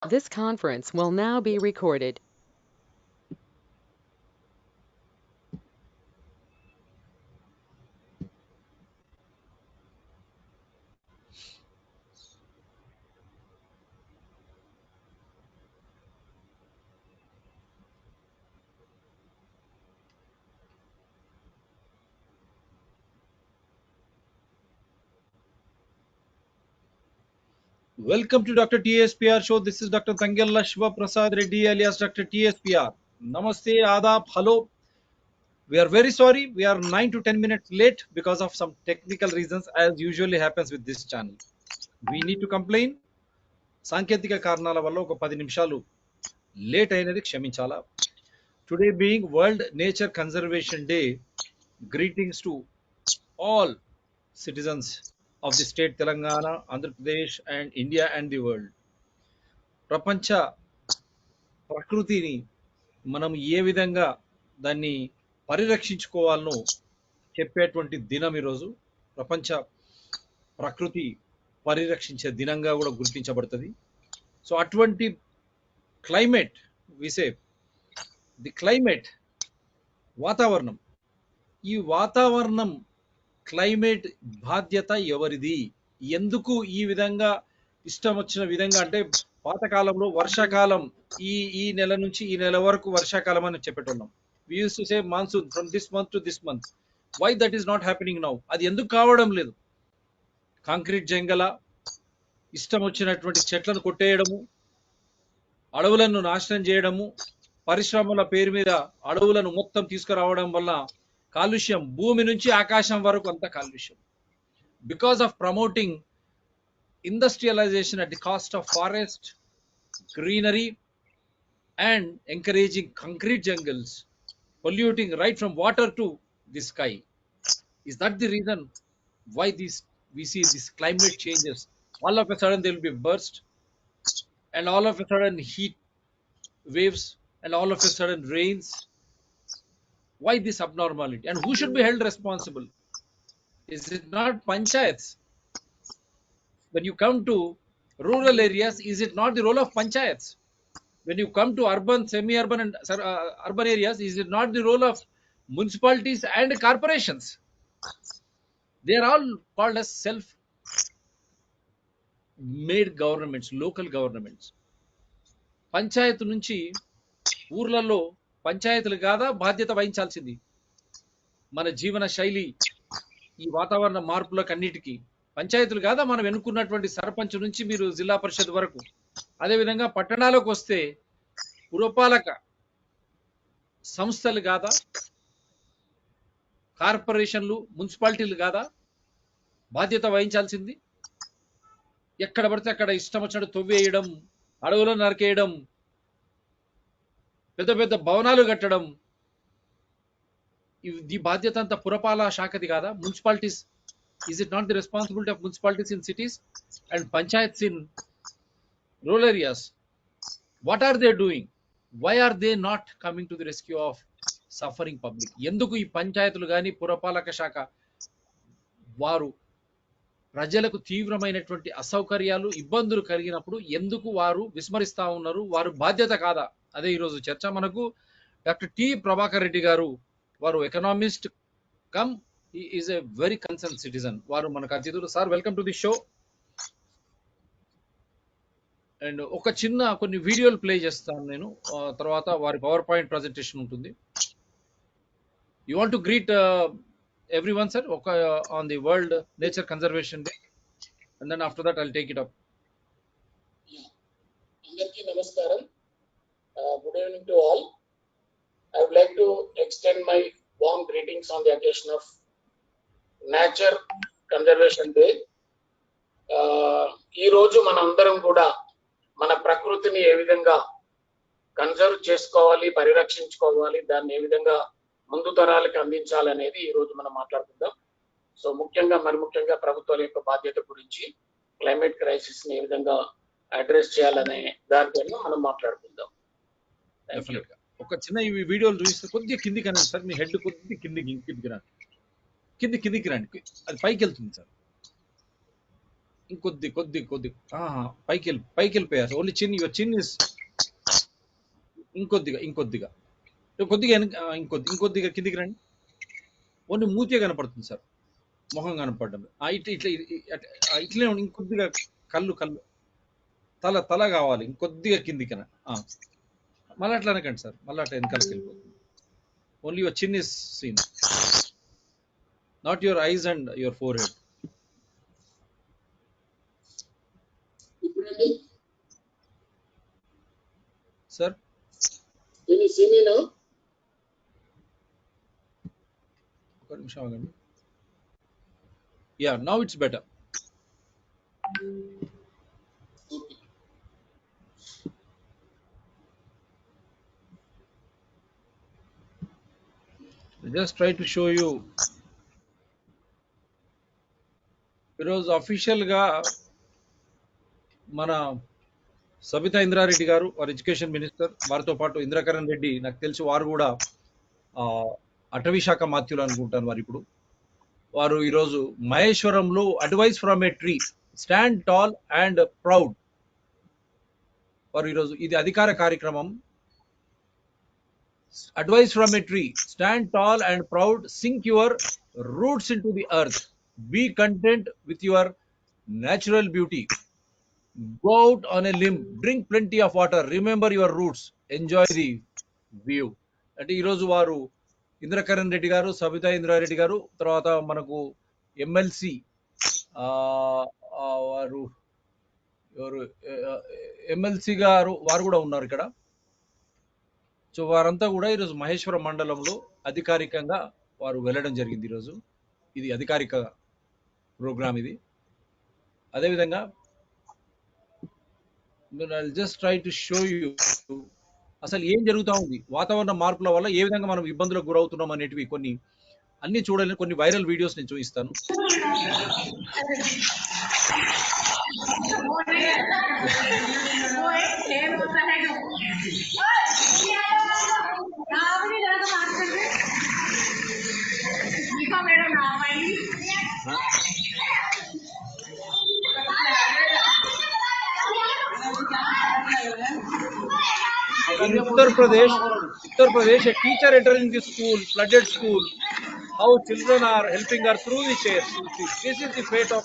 This conference will now be recorded. Welcome to Dr. TSPR show. This is Dr. Tangella Shiva Prasad Reddy alias Dr. TSPR. Namaste, Adab, hello. We are very sorry. We are 9 to 10 minutes late because of some technical reasons, as usually happens with this channel. We need to complain. సాంకేతిక కారణాల వల్ల ఒక 10 నిమిషాలు late అయినది క్షమించాలా. Today being World Nature Conservation Day, greetings to all citizens of the state Telangana, Andhra Pradesh and India and the world. ప్రపంచ ప్రకృతిని మనం ఏ విధంగా దాన్ని పరిరక్షించుకోవాలనో చెప్పేటువంటి దినం ఈరోజు ప్రపంచ ప్రకృతి పరిరక్షించే దినంగా కూడా గుర్తించబడుతుంది. సో అటువంటి క్లైమేట్ విసే ది క్లైమేట్ వాతావరణం, ఈ వాతావరణం క్లైమేట్ బాధ్యత ఎవరిది? ఎందుకు ఈ విధంగా ఇష్టం వచ్చిన విధంగా అంటే పాతకాలంలో వర్షాకాలం ఈ ఈ నెల నుంచి ఈ నెల వరకు వర్షాకాలం అని చెప్పేటోళ్ళం. We used to say monsoon from this month to this month. Why that is not happening now? అది ఎందుకు కావడం లేదు? కాంక్రీట్ జంగల, ఇష్టం వచ్చినటువంటి చెట్లను కొట్టేయడము, అడవులను నాశనం చేయడము, పరిశ్రమల పేరు మీద అడవులను మొత్తం తీసుకురావడం వల్ల కాలుష్యం భూమి నుంచి ఆకాశం వరకు అంత కాలుష్యం. Because of promoting industrialization at the cost of forest, greenery, and encouraging concrete jungles, polluting right from water to the sky. Is that the reason why we see these climate changes? All of a sudden there will be burst, and all of a sudden heat waves, and all of a sudden rains. Why this abnormality? And who should be held responsible? Is it not panchayats? When you come to rural areas, is it not the role of panchayats? When you come to urban, semi-urban and urban areas, is it not the role of municipalities and corporations? They are all called as self-made governments, local governments. Panchayat నుంచి ఊర్లలో పంచాయతీలు కాదా బాధ్యత వహించాల్సింది? మన జీవన శైలి, ఈ వాతావరణ మార్పులకు అన్నిటికీ పంచాయతీలు కాదా మనం ఎన్నుకున్నటువంటి సర్పంచ్ నుంచి మీరు జిల్లా పరిషత్ వరకు? అదేవిధంగా పట్టణాలకు వస్తే పురపాలక సంస్థలు కాదా, కార్పొరేషన్లు, మున్సిపాలిటీలు కాదా బాధ్యత వహించాల్సింది? ఎక్కడ పడితే అక్కడ ఇష్టం వచ్చినట్టు తొవ్వేయడం, అడవులను నరికేయడం, పెద్ద పెద్ద భవనాలు కట్టడం, ఈ బాధ్యత అంతా పురపాలక శాఖది కాదా? Municipalities, is it not the responsibility of municipalities in cities and panchayats in rural areas? What are they doing? Why are they not coming to the rescue of suffering public? ఎందుకు ఈ పంచాయతీలు కానీ పురపాలక శాఖ వారు ప్రజలకు తీవ్రమైనటువంటి అసౌకర్యాలు, ఇబ్బందులు కలిగినప్పుడు ఎందుకు వారు విస్మరిస్తా ఉన్నారు? వారు బాధ్యత కాదా? అదే ఈరోజు చర్చ. మనకు డాక్టర్ టి ప్రభాకర్ రెడ్డి గారు, వారు economist come is a very concern citizen. వారు మనకు అతిథులు. Sir, welcome to the show. And ఒక చిన్న కొన్ని వీడియోలు ప్లే చేస్తాను నేను, తర్వాత వారి పవర్ పాయింట్ ప్రజెంటేషన్ ఉంటుంది. You want to greet everyone, sir, on the World Nature Conservation Day, and then after that I'll take it up. Andarki namaskaram. Good evening to all. I would like to extend my warm greetings on the occasion of Nature Conservation Day. ఈ రోజు మనందరం కూడా మన ప్రకృతిని ఏ విధంగా conserve చేసుకోవాలి, పరిరక్షించుకోవాలి, దాన్ని ఏ విధంగా ముందు తరాలకు అందించాలనేది ఈ రోజు మనం మాట్లాడుకుందాం. సో ముఖ్యంగా ప్రభుత్వాల యొక్క బాధ్యత గురించి, క్లైమేట్ క్రైసిస్ ని ఏ విధంగా అడ్రస్ చేయాలనే దానిపైన మనం మాట్లాడుకుందాం. ఒక చిన్న ఈ వీడియోలు చూస్తే కొద్దిగా కిందికి రండి సార్, మీ హెడ్ కొద్దిగా కిందికి రండి, కిందికి రండి, అది పైకి వెళ్తుంది సార్. ఇంకొద్ది పైకి వెళ్ళిపోయారు. ఓన్లీ చిన్, యువర్ చిన్ ఇస్ ఇంకొద్దిగా కొద్దిగా ఇంకొద్దిగా కిందికి రండి. ఓన్లీ మూతే కనపడుతుంది సార్, మొహం కనపడడం. ఇట్లే ఇంకొద్దిగా కళ్ళు తల కావాలి, ఇంకొద్దిగా కిందికి. మళ్ళీ అట్లా అనకండి సార్, మళ్ళీ అట్లా వెనకాలకి వెళ్ళిపోతుంది. Only your chin is seen, not your eyes and your forehead. Sir ఒక నిమిషం ఆగండి. Ya, now it's better. Just try to show you. ఈరోజు అఫీషియల్ గా మన సబితా ఇంద్రారెడ్డి గారు, వారు ఎడ్యుకేషన్ మినిస్టర్, వారితో పాటు ఇంద్రకరణ్ రెడ్డి, నాకు తెలిసి వారు కూడా అటవీ శాఖ మాత్యులు అనుకుంటాను వారు. ఇప్పుడు వారు ఈరోజు మహేశ్వరంలో advice from a tree, stand tall and proud, వారు ఈరోజు ఇది అధికార కార్యక్రమం. Advice from a tree, stand tall and proud, sink your roots into the earth, be content with your natural beauty, go out on a limb, drink plenty of water, remember your roots, enjoy the view. అంటే ఈరోజు వారు ఇంద్రకరణ్ రెడ్డి గారు, సబితా ఇంద్రారెడ్డి గారు, తర్వాత మనకు MLC వారు ఎవరు, MLC గారు, వారు కూడా ఉన్నారు ఇక్కడ. సో వారంతా కూడా ఈరోజు మహేశ్వరం మండలంలో అధికారికంగా వారు వెళ్ళడం జరిగింది. ఈరోజు ఇది అధికారిక ప్రోగ్రామ్ ఇది. అదేవిధంగా just try to show you అసలు ఏం జరుగుతూ ఉంది, వాతావరణ మార్పుల వల్ల ఏ విధంగా మనం ఇబ్బందులకు గురవుతున్నాం అనేటివి కొన్ని అన్ని చూడాలని కొన్ని వైరల్ వీడియోస్ నేను చూపిస్తాను. In Uttar Pradesh, a teacher entering the school, flooded school, how children are helping her through the chairs. This is the fate of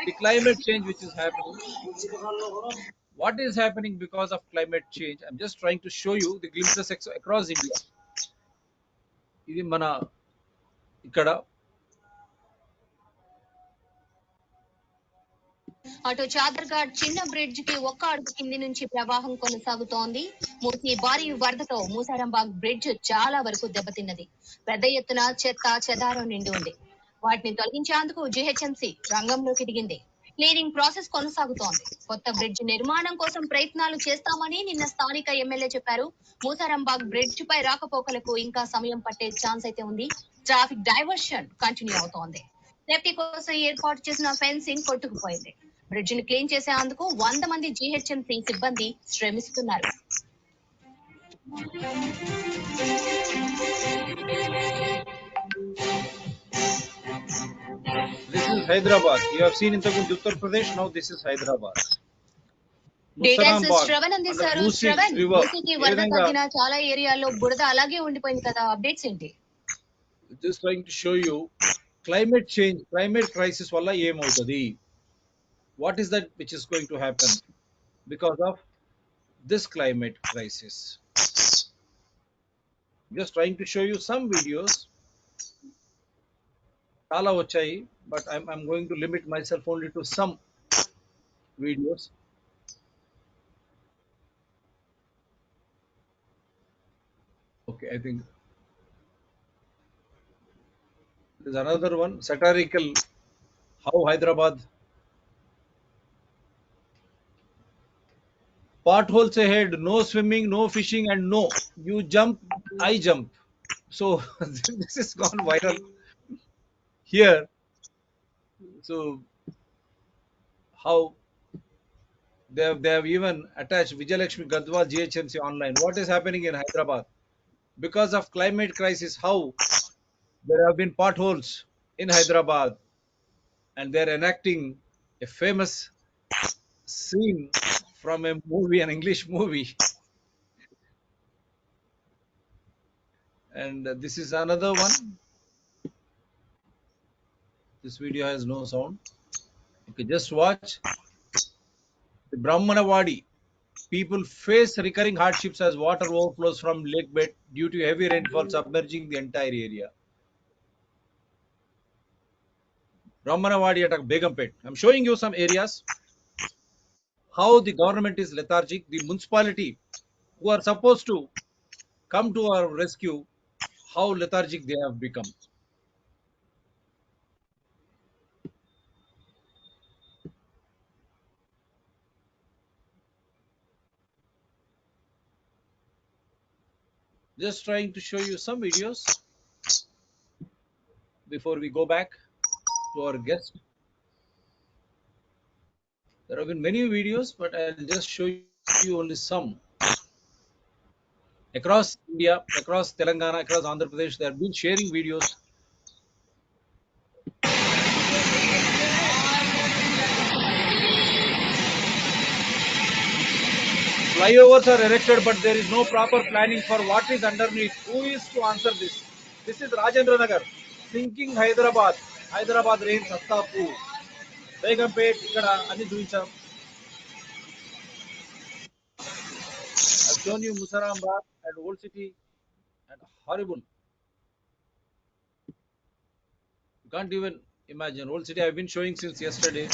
the climate change which is happening. What is happening because of climate change? I'm just trying to show you the glimpses across India. ఇది మన ఇక్కడ అటు చాదర్ఘాట్ చిన్న bridge కి ఒక్క అడుగు కింది నుంచి ప్రవాహం కొనసాగుతోంది. మూసి భారీ వరదతో మూసారంబాగ్ బ్రిడ్జ్ చాలా వరకు దెబ్బతిన్నది. పెద్ద ఎత్తున చెత్త చెదారం నిండి ఉంది. వాటిని తొలగించేందుకు జీహెచ్ఎంసీ రంగంలోకి దిగింది. క్లీనింగ్ ప్రాసెస్ కొనసాగుతోంది. కొత్త బ్రిడ్జ్ నిర్మాణం కోసం ప్రయత్నాలు చేస్తామని నిన్న స్థానిక ఎమ్మెల్యే చెప్పారు. మూసారంబాగ్ బ్రిడ్జ్ పై రాకపోకలకు ఇంకా సమయం పట్టే ఛాన్స్ అయితే ఉంది. ట్రాఫిక్ డైవర్షన్ కంటిన్యూ అవుతోంది. సేఫ్టీ కోసం ఏర్పాటు చేసిన ఫెన్సింగ్ కొట్టుకుపోయింది. బ్రిడ్జ్ ని క్లీన్ చేసేందుకు 100 మంది జీహెచ్ఎంసీ సిబ్బంది శ్రమిస్తున్నారు. This is Hyderabad. You have seen ఇంతకుముందు Uttar Pradesh. Now this is Hyderabad. Details Shravan అందిస్తారు. శ్రవణ్, మూసీకి వరద తగ్గిన చాలా ఏరియాల్లో బురద అలాగే ఉండిపోయింది కదా, అప్డేట్స్ ఏంటి? Just trying to show you climate change, climate crisis వల్ల ఏమవుతుంది, what is that which is going to happen because of this climate crisis. Just trying to show you some videos. చాలా వచ్చాయి, but I'm going to limit myself only to some videos. Okay, I think there's another one, satirical, how Hyderabad potholes ahead, no swimming, no fishing, and no, you jump, I jump. So this is gone viral here. So how they have even attached Vijayalakshmi Gadwal GHMC online. What is happening in Hyderabad because of climate crisis? How there have been potholes in Hyderabad. and they're enacting a famous scene from a movie, an English movie. And this is another one. This video has no sound. Okay, just watch. The Brahmanawadi people face recurring hardships as water overflows from lake bed due to heavy rainfall submerging the entire area. Brahmanawadi at Begumpet. I'm showing you some areas how the government is lethargic. The municipality who are supposed to come to our rescue, how lethargic they have become. Just trying to show you some videos before we go back to our guest. There have been many videos, but I'll just show you only some. Across India, across Telangana, across Andhra Pradesh, they have been sharing videos. Flyovers are erected, but there is no proper planning for what is underneath. Who is to answer this? This is Rajendra Nagar, sinking Hyderabad. Hyderabad rains Astapu. Begumpet, ikkada ani చూపించాం. I've shown you Musarambag and Old City and horrible. You can't even imagine. Old City I've been showing since yesterday.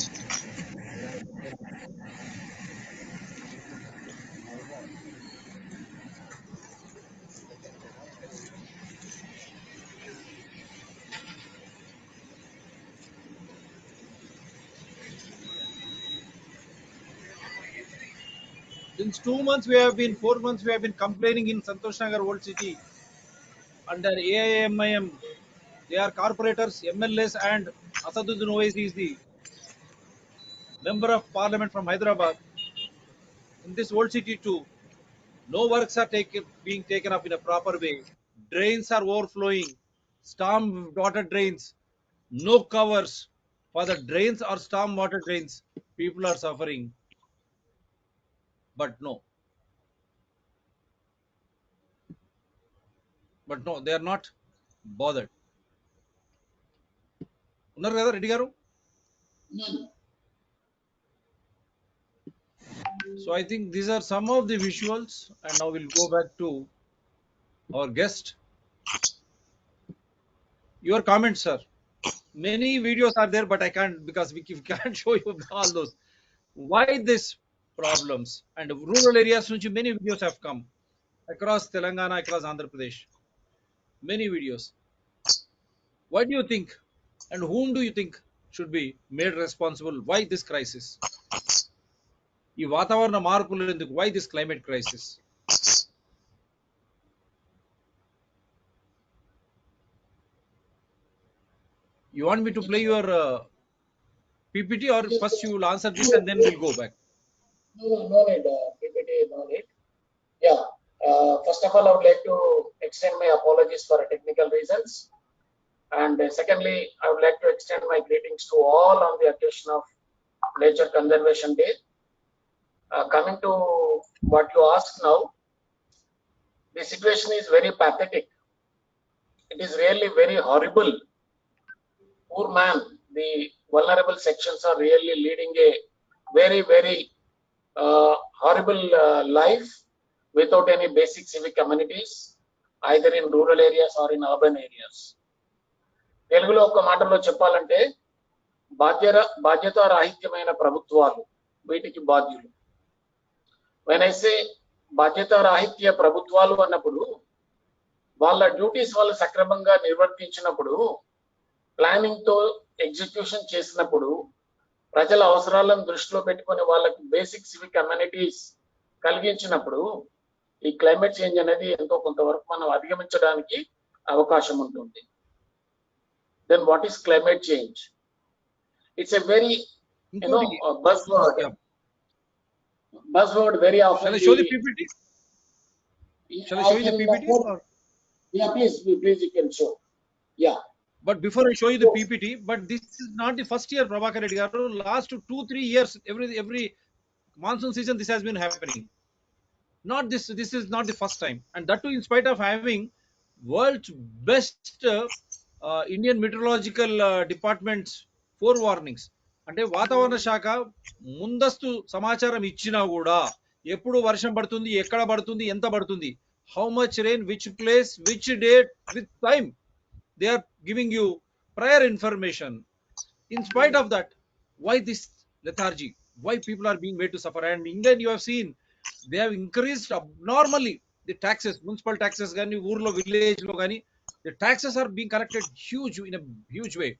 Since 2 months we have been, 4 months we have been complaining in Santosh Nagar Old City under AIMIM. They are corporators, MLAs, and Asaduddin Owaisi is the member of parliament from Hyderabad. In this Old City too, no works are being taken up in a proper way. Drains are overflowing, storm water drains, no covers for the drains or storm water drains. People are suffering, but no. But no, they are not bothered. ఉన్నారు కదా రెడ్డి గారు? So I think these are some of the visuals, and now we'll go back to our guest. Your comments, sir. Many videos are there, but I can't, because we can't show you all those. Why this problems? And rural areas nunchi many videos have come across Telangana, across Andhra Pradesh. Many videos. What do you think, and whom do you think should be made responsible? Why this crisis? ఈ వాతావరణ మార్పులు ఎందుకు? Why this climate crisis? You want me to play your PPT, or first you will answer this and then we'll go back? No need, PPT, no need. Yeah. First of all, I would like to extend my apologies for technical reasons. And secondly, I would like to extend my greetings to all on the occasion of Nature Conservation Day. Coming to what you asked now, the situation is very pathetic. It is really very horrible. Poor man, the vulnerable sections are really leading a very, very horrible life without any basic civic amenities, either in rural areas or in urban areas. తెలుగులో ఒక మాటలో చెప్పాలంటే బాధ్యతారాహిత్యమైన ప్రభుత్వాలు వీటికి బాధ్యులు. when I say బాధ్యతారాహిత్య ప్రభుత్వాలు అన్నప్పుడు వాళ్ళ డ్యూటీస్ వాళ్ళు సక్రమంగా నిర్వర్తించినప్పుడు, ప్లానింగ్ తో ఎగ్జిక్యూషన్ చేసినప్పుడు, ప్రజల అవసరాలను దృష్టిలో పెట్టుకొని వాళ్ళకి బేసిక్ సివిక్ అమ్యూనిటీస్ కలిగించినప్పుడు ఈ క్లైమేట్ చేంజ్ అనేది ఎంతో కొంతవరకు మనం అధిగమించడానికి అవకాశం ఉంటుంది. Then what is climate change? It's a very buzzword very often. Shall I show the PPT? Shall I show you the PPT? Yeah, please you can show. Yeah. But before I show you the PPT, but this is not the first year, Prabhakar Reddy garu. Last 2-3 years, every monsoon season, this has been happening. Not this. This is not the first time, and that too in spite of having world's best Indian meteorological department's 4 warnings. అంటే వాతావరణ శాఖ ముందస్తు సమాచారం ఇచ్చినా కూడా ఎప్పుడు వర్షం పడుతుంది, ఎక్కడ పడుతుంది, ఎంత పడుతుంది, how much rain, which place, which date, with time, they are giving you prior information. In spite of that, why this lethargy? Why people are being made to suffer? And England, you have seen, they have increased abnormally the taxes, municipal taxes gani, urlo village lo gani, the taxes are being collected huge, in a huge way.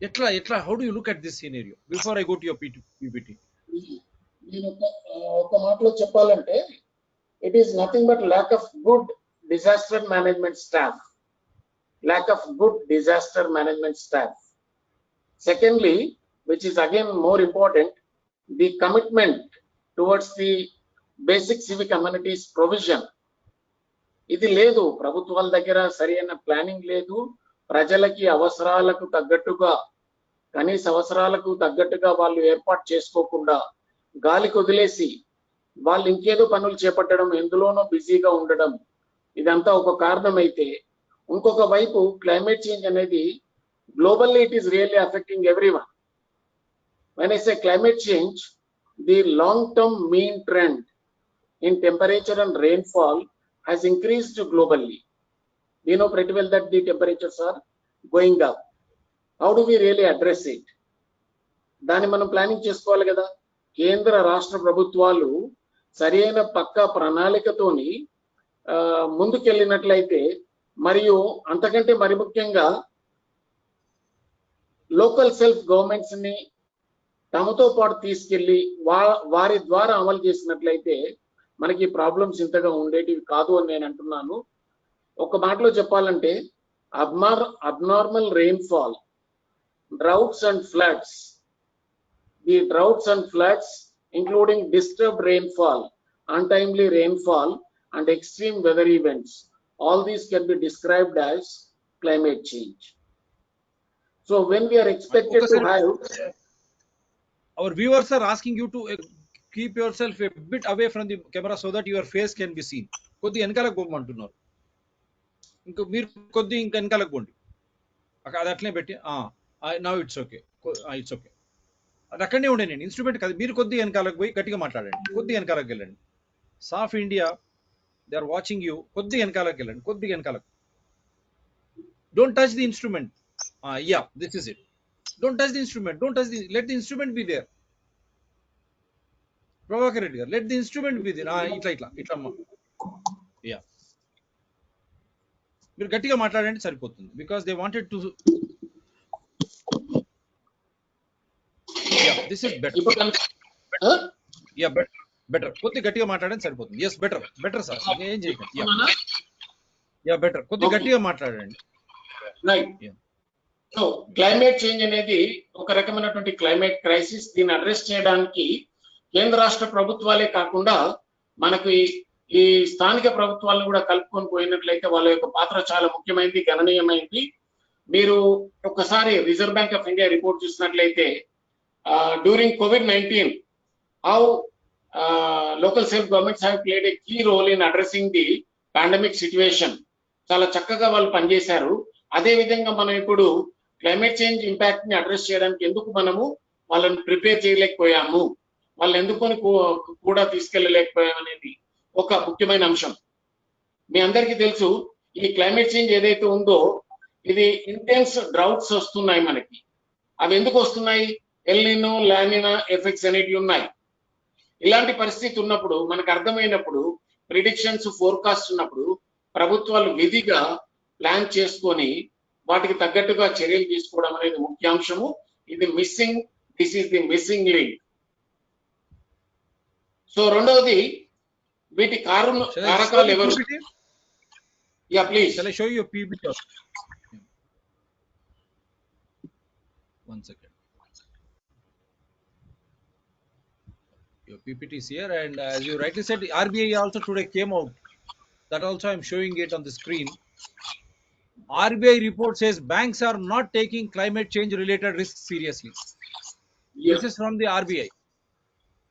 Etla, how do you look at this scenario before I go to your PPT? నేను ఒక మాటలో చెప్పాలంటే it is nothing but lack of good disaster management staff. Lack of good disaster management staff. Secondly, which is again more important, the commitment towards the basic civic amenities provision. ఇది లేదు, ప్రభుత్వాల దగ్గర సరైన planning లేదు, ప్రజలకి అవసరాలకు తగ్గట్టుగా, కనీస అవసరాలకు తగ్గట్టుగా వాళ్ళు ఏర్పాటు చేసుకోకుండా గాలికి వదిలేసి వాళ్ళు ఇంకేదో పనులు చేపట్టడం, ఎందులోనో బిజీగా ఉండడం, ఇదంతా ఒక కారణం అయితే, ఇంకొక వైపు క్లైమేట్ చేంజ్ అనేది globally it is really affecting everyone. When I say climate change, the long term mean trend in temperature and rainfall has increased globally. We know pretty well that the temperatures are going up. How do we really address it? దాన్ని మనం planning చేసుకోవాలి కదా. కేంద్ర రాష్ట్ర ప్రభుత్వాలు సరైన పక్కా ప్రణాళికతోని ముందుకెళ్ళినట్లయితే, మరియు అంతకంటే మరి ముఖ్యంగా లోకల్ సెల్ఫ్ గవర్నమెంట్స్ ని తమతో పాటు తీసుకెళ్లి వారి ద్వారా అమలు చేసినట్లయితే మనకి ప్రాబ్లమ్స్ ఇంతగా ఉండేటివి కాదు అని నేను అంటున్నాను. ఒక మాటలో చెప్పాలంటే abnormal rainfall, droughts and floods, the droughts and floods including disturbed rainfall, untimely rainfall and extreme weather events, all these can be described as climate change. So when we are expected to have, our viewers are asking you to keep yourself a bit away from the camera so that your face can be seen. కొద్ది వెనకాలకు పోమంటున్నారు, ఇంకా మీరు కొద్ది ఇంకా వెనకాలకు పోండి, అది అట్లనే పెట్టి now it's okay, it's okay, అది అక్కడనే ఉండే. నేను ఇన్స్ట్రుమెంట్ కాదు, మీరు కొద్ది వెనకాలకు పోయి గట్టిగా మాట్లాడండి, కొద్ది వెనకాలకు వెళ్ళండి. సాఫ్ India, they are watching you. కొద్ది వెనకాలకు వెళ్ళండి, కొద్ది వెనకాలకు. Don't touch the instrument. Ya, this is it. Don't touch the instrument, don't touch the, let the instrument be there. Prabhakar Reddy garu, let the instrument be there. ఇట్లా యా, మీరు గట్టిగా మాట్లాడండి సరిపోతుంది. Because they wanted to, ya, this is better. Ya, better. కొద్ది గట్టిగా మాట్లాడండి సరిపోతుంది. Yes, better sir, ఏం చేయకండి. Ya, better. కొద్ది గట్టిగా మాట్లాడండి. సో క్లైమేట్ చేంజ్ అనేది ఒక రకమైనటువంటి క్లైమేట్ క్రైసిస్. దీన్ని అడ్రస్ చేయడానికి కేంద్ర రాష్ట్ర ప్రభుత్వాలే కాకుండా మనకు ఈ స్థానిక ప్రభుత్వాలను కూడా కలుపుకొని పోయినట్లయితే వాళ్ళ యొక్క పాత్ర చాలా ముఖ్యమైనది, గణనీయమైనది. మీరు ఒక్కసారి reserve bank of India report చూసినట్లయితే during COVID-19 how local self governments have played a key role in addressing the pandemic situation. చాలా చక్కగా వాళ్ళు పనిచేశారు. అదే విధంగా మనం ఇప్పుడు క్లైమేట్ చేంజ్ ఇంపాక్ట్ ని అడ్రస్ చేయడానికి ఎందుకు మనము వాళ్ళని ప్రిపేర్ చేయలేకపోయాము, వాళ్ళని ఎందుకు కూడా తీసుకెళ్ళలేకపోయాం అనేది ఒక ముఖ్యమైన అంశం. మీ అందరికీ తెలుసు, ఈ క్లైమేట్ చేంజ్ ఏదైతే ఉందో ఇది ఇంటెన్స్ డ్రౌట్స్ వస్తున్నాయి మనకి. అవి ఎందుకు వస్తున్నాయి? ఎల్నినో, లానినా ఎఫెక్ట్స్ అనేటివి ఉన్నాయి. ఇలాంటి పరిస్థితి ఉన్నప్పుడు, మనకు అర్థమైనప్పుడు, ప్రిడిక్షన్స్, ఫోర్కాస్ట్ ఉన్నప్పుడు ప్రభుత్వాలు విధిగా ప్లాన్ చేసుకొని వాటికి తగ్గట్టుగా చర్యలు తీసుకోవడం అనేది ముఖ్యాంశము. ఇది missing, this is the missing link. So రెండవది, వీటి కారకాలు ఎవరు? Yeah, please. Shall I show you a PPT? One second. Your PPT is here, and as you rightly said, RBI also today came out. That also I'm showing it on the screen. RBI report says banks are not taking climate change related risks seriously. Yeah. This is from the RBI.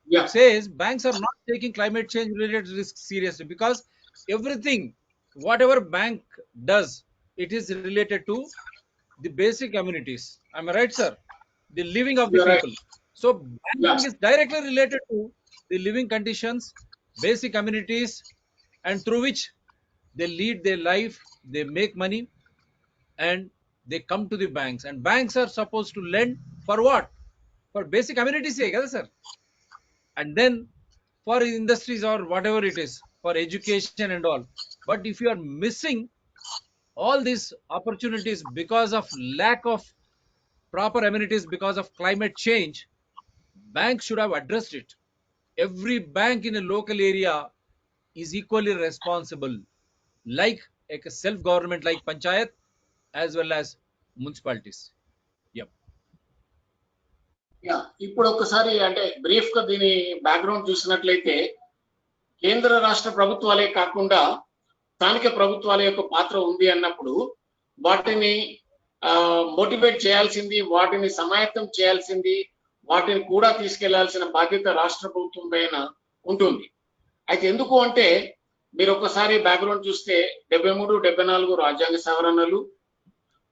Yeah. It says banks are not taking climate change related risks seriously because everything, whatever bank does, it is related to the basic amenities. Am I right, sir? The living of the You're right. people. So Yeah. banking is directly related to the living conditions, basic amenities, and through which they lead their life, they make money, and they come to the banks. And banks are supposed to lend for what? For basic amenities, sir. And then for industries or whatever it is, for education and all. But if you are missing all these opportunities because of lack of proper amenities because of climate change, banks should have addressed it. Every bank in a local area is equally responsible, like a self-government like panchayat as well as municipalities. Yep. Yeah ఇప్పుడు ఒకసారి అంటే brief గా దీని background చూసినట్లయితే కేంద్ర రాష్ట్ర ప్రభుత్వాలే కాకుండా స్థానిక ప్రభుత్వాల యొక్క పాత్ర ఉంది అన్నప్పుడు వాటిని మోటివేట్ చేయాల్సింది, వాటిని సమాయత్తం చేయాల్సింది, వాటిని కూడా తీసుకెళ్లాల్సిన బాధ్యత రాష్ట్ర ప్రభుత్వం పైన ఉంటుంది. అయితే ఎందుకు అంటే మీరు ఒకసారి బ్యాక్గ్రౌండ్ చూస్తే 73, 74 రాజ్యాంగ సవరణలు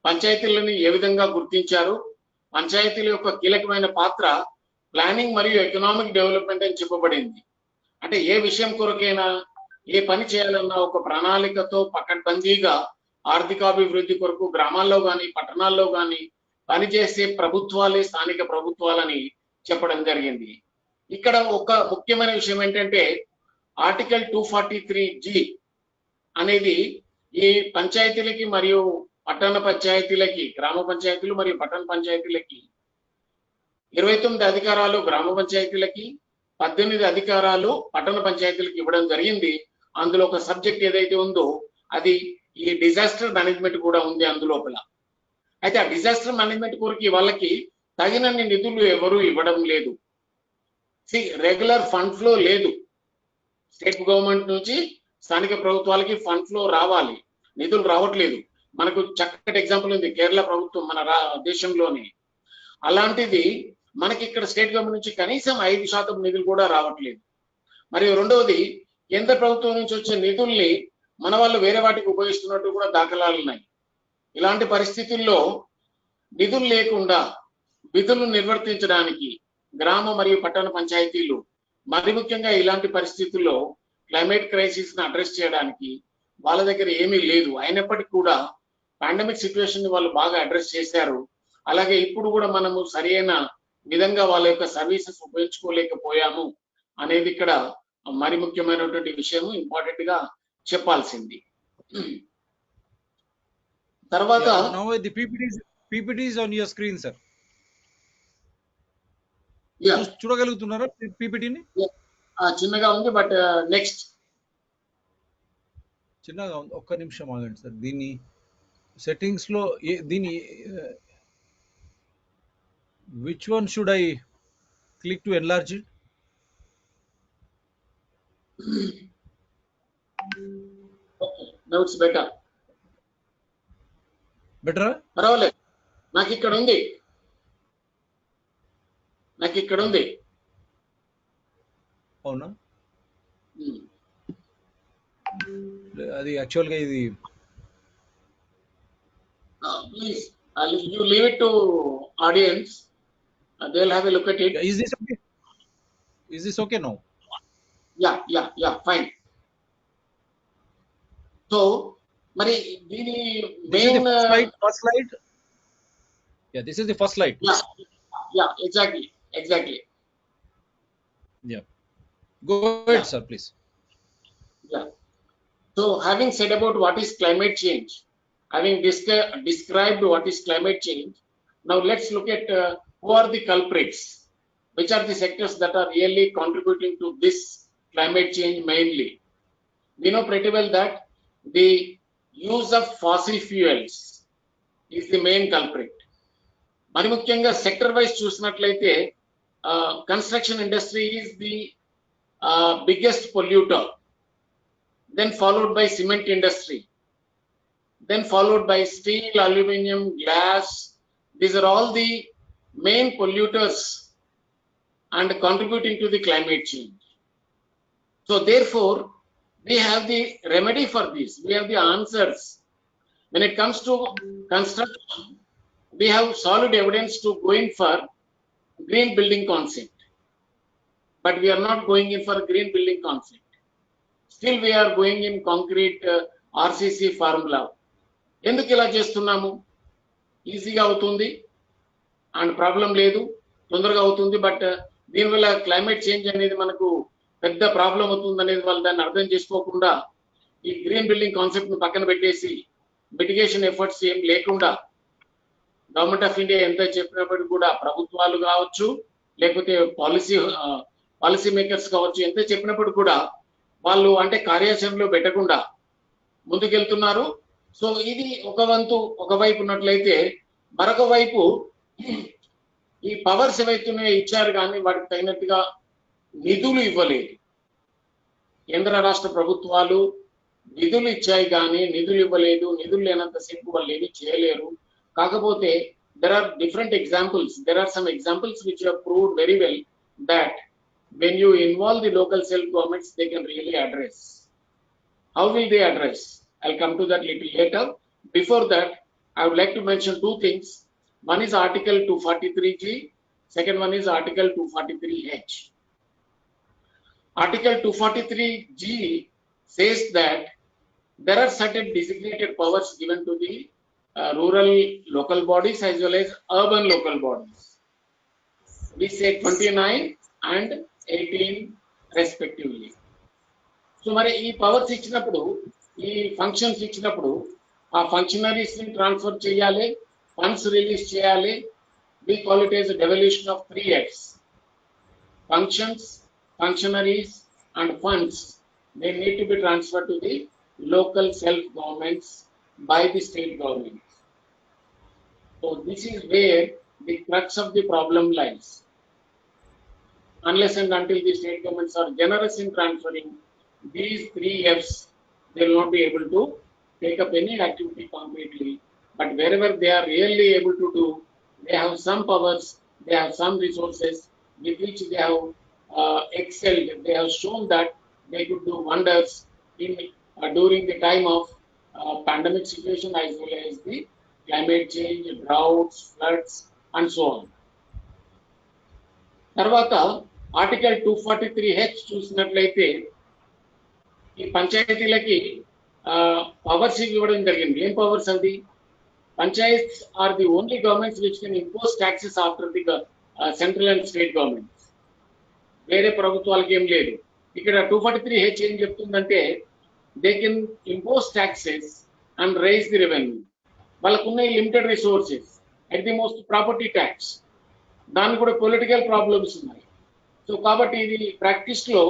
పంచాయతీలను ఏ విధంగా గుర్తించారు, పంచాయతీల యొక్క కీలకమైన పాత్ర ప్లానింగ్ మరియు ఎకనామిక్ డెవలప్మెంట్ అని చెప్పబడింది. అంటే ఏ విషయం కొరకైనా ఏ పని చేయాలన్నా ఒక ప్రణాళికతో పకడ్బందీగా ఆర్థికాభివృద్ధి కొరకు గ్రామాల్లో కానీ పట్టణాల్లో కానీ పనిచేసే ప్రభుత్వాలే స్థానిక ప్రభుత్వాలని చెప్పడం జరిగింది. ఇక్కడ ఒక ముఖ్యమైన విషయం ఏంటంటే ఆర్టికల్ 243G అనేది ఈ పంచాయతీలకి మరియు పట్టణ పంచాయతీలకి, గ్రామ పంచాయతీలు మరియు పట్టణ పంచాయతీలకి 29 అధికారాలు గ్రామ పంచాయతీలకి, 18 అధికారాలు పట్టణ పంచాయతీలకు ఇవ్వడం జరిగింది. అందులో ఒక సబ్జెక్ట్ ఏదైతే ఉందో అది ఈ డిజాస్టర్ మేనేజ్మెంట్ కూడా ఉంది అందులోపల. అయితే ఆ డిజాస్టర్ మేనేజ్మెంట్ కొరకు వాళ్ళకి తగినన్ని నిధులు ఎవరు ఇవ్వడం లేదు. రెగ్యులర్ ఫండ్ ఫ్లో లేదు. స్టేట్ గవర్నమెంట్ నుంచి స్థానిక ప్రభుత్వాలకి ఫండ్ ఫ్లో రావాలి, నిధులు రావట్లేదు. మనకు చక్కటి ఎగ్జాంపుల్ ఉంది కేరళ ప్రభుత్వం మన దేశంలోనే. అలాంటిది మనకి ఇక్కడ స్టేట్ గవర్నమెంట్ నుంచి కనీసం 5% నిధులు కూడా రావట్లేదు. మరియు రెండవది కేంద్ర ప్రభుత్వం నుంచి వచ్చే నిధుల్ని మన వాళ్ళు వేరే వాటికి ఉపయోగిస్తున్నట్టు కూడా దాఖలాలు ఉన్నాయి. ఇలాంటి పరిస్థితుల్లో నిధులు లేకుండా విధులు నిర్వర్తించడానికి గ్రామ మరియు పట్టణ పంచాయతీలు మరి ముఖ్యంగా ఇలాంటి పరిస్థితుల్లో క్లైమేట్ క్రైసిస్ ని అడ్రస్ చేయడానికి వాళ్ళ దగ్గర ఏమీ లేదు. అయినప్పటికీ కూడా పాండమిక్ సిచ్యువేషన్ ని వాళ్ళు బాగా అడ్రస్ చేశారు. అలాగే ఇప్పుడు కూడా మనము సరైన విధంగా వాళ్ళ యొక్క సర్వీసెస్ ఉపయోగించుకోలేకపోయాము అనేది ఇక్కడ మరి ముఖ్యమైనటువంటి విషయం, ఇంపార్టెంట్ గా చెప్పాల్సింది. తర్వాత now the PPT is on your screen, sir. చూడగలుగుతున్నారా పీపీటీని? చిన్నగా ఉంది, బట్ నెక్స్ట్ చిన్నగా ఉంది. ఒక్క నిమిషం ఆగండి సార్. దీన్ని సెట్టింగ్స్ లో దీని which one should I click to enlarge it? Okay, now it's better. Better? పర్వాలేదు, నాకు ఇక్కడ ఉంది. అవునా? అది యాక్చువల్గా ఇది please you leave it to audience, they'll have a look at it. is this okay now? Yeah, fine. So మరి దీని main first slide. Yeah, this is the first slide. Yeah, exactly. Yeah, go ahead, sir, please. Yeah, so having said about what is climate change, having described what is climate change, now let's look at who are the culprits, which are the sectors that are really contributing to this climate change mainly. We know pretty well that the use of fossil fuels is the main culprit. మరి ముఖ్యంగా sector wise చూసినట్లయితే construction industry is the biggest polluter, then followed by cement industry, then followed by steel, aluminum, glass. These are all the main polluters and contributing to the climate change. So therefore, we have the remedy for this. We have the answers. When it comes to construction, we have solid evidence to go in for green building concept. But we are not going in for green building concept. Still we are going in concrete RCC formula. ఎందుకు ఇలా చేస్తున్నాము? ఈజీగా అవుతుంది and problem లేదు, తొందరగా అవుతుంది. But దీనివల్ల climate change అనేది మనకు పెద్ద ప్రాబ్లం అవుతుంది అనేది వాళ్ళు దాన్ని అర్థం చేసుకోకుండా ఈ గ్రీన్ బిల్డింగ్ కాన్సెప్ట్ ను పక్కన పెట్టేసి మిటిగేషన్ ఎఫర్ట్స్ ఏం లేకుండా గవర్నమెంట్ ఆఫ్ ఇండియా ఎంత చెప్పినప్పటికీ కూడా ప్రభుత్వాలు కావచ్చు లేకపోతే పాలసీ మేకర్స్ కావచ్చు ఎంత చెప్పినప్పుడు కూడా వాళ్ళు అంటే కార్యాచరణలో పెట్టకుండా ముందుకెళ్తున్నారు. సో ఇది ఒక వంతు ఒకవైపు ఉన్నట్లయితే, మరొక వైపు ఈ పవర్స్ ఏవైతే ఇచ్చారు కానీ వాటికి తగినట్టుగా నిధులు ఇవ్వలేదు. కేంద్ర రాష్ట్ర ప్రభుత్వాలు నిధులు ఇచ్చాయి కానీ నిధులు ఇవ్వలేదు. నిధులు లేనంతసేపు వాళ్ళు ఏమీ చేయలేరు. కాకపోతే there are different examples. There are some examples which have proved very well that when you involve the local self-governments, they can really address. How will they address? I'll come to that little later. Before that, I would like to mention two things. One is Article 243G. Second one is Article 243H. Article 243G says that there are certain designated powers given to the rural local bodies as well as urban local bodies. We say 29 and 18 respectively. So మరి ఈ powers ఇచ్చినప్పుడు, ఈ functions ఇచ్చినప్పుడు ఆ functionaries ని transfer చేయాలి, funds release చేయాలి. We call it as a devolution of 3 F's. Functions, functionaries and funds, they need to be transferred to the local self-governments by the state government. So this is where the crux of the problem lies. Unless and until the state governments are generous in transferring these 3 F's, they will not be able to take up any activity concretely. But wherever they are really able to do, they have some powers, they have some resources with which they have excelled. They have shown that they could do wonders in during the time of pandemic situation as well as the climate change, droughts, floods and so on. తర్వాత article 243H చూసినట్లయితే ఈ పంచాయతీలకి powers ఇవ్వడం జరిగింది. ఏం powers అండి? Panchayats are the only governments which can impose taxes after the central and state governments. వేరే ప్రభుత్వాలకి ఏం లేదు. ఇక్కడ 243H ఏం చెప్తుందంటే they can impose taxes and raise the revenue. వాళ్ళకున్న limited resources, at the most property tax, దానికి కూడా పొలిటికల్ ప్రాబ్లమ్స్ ఉన్నాయి. సో కాబట్టి ఇది ప్రాక్టీస్ లో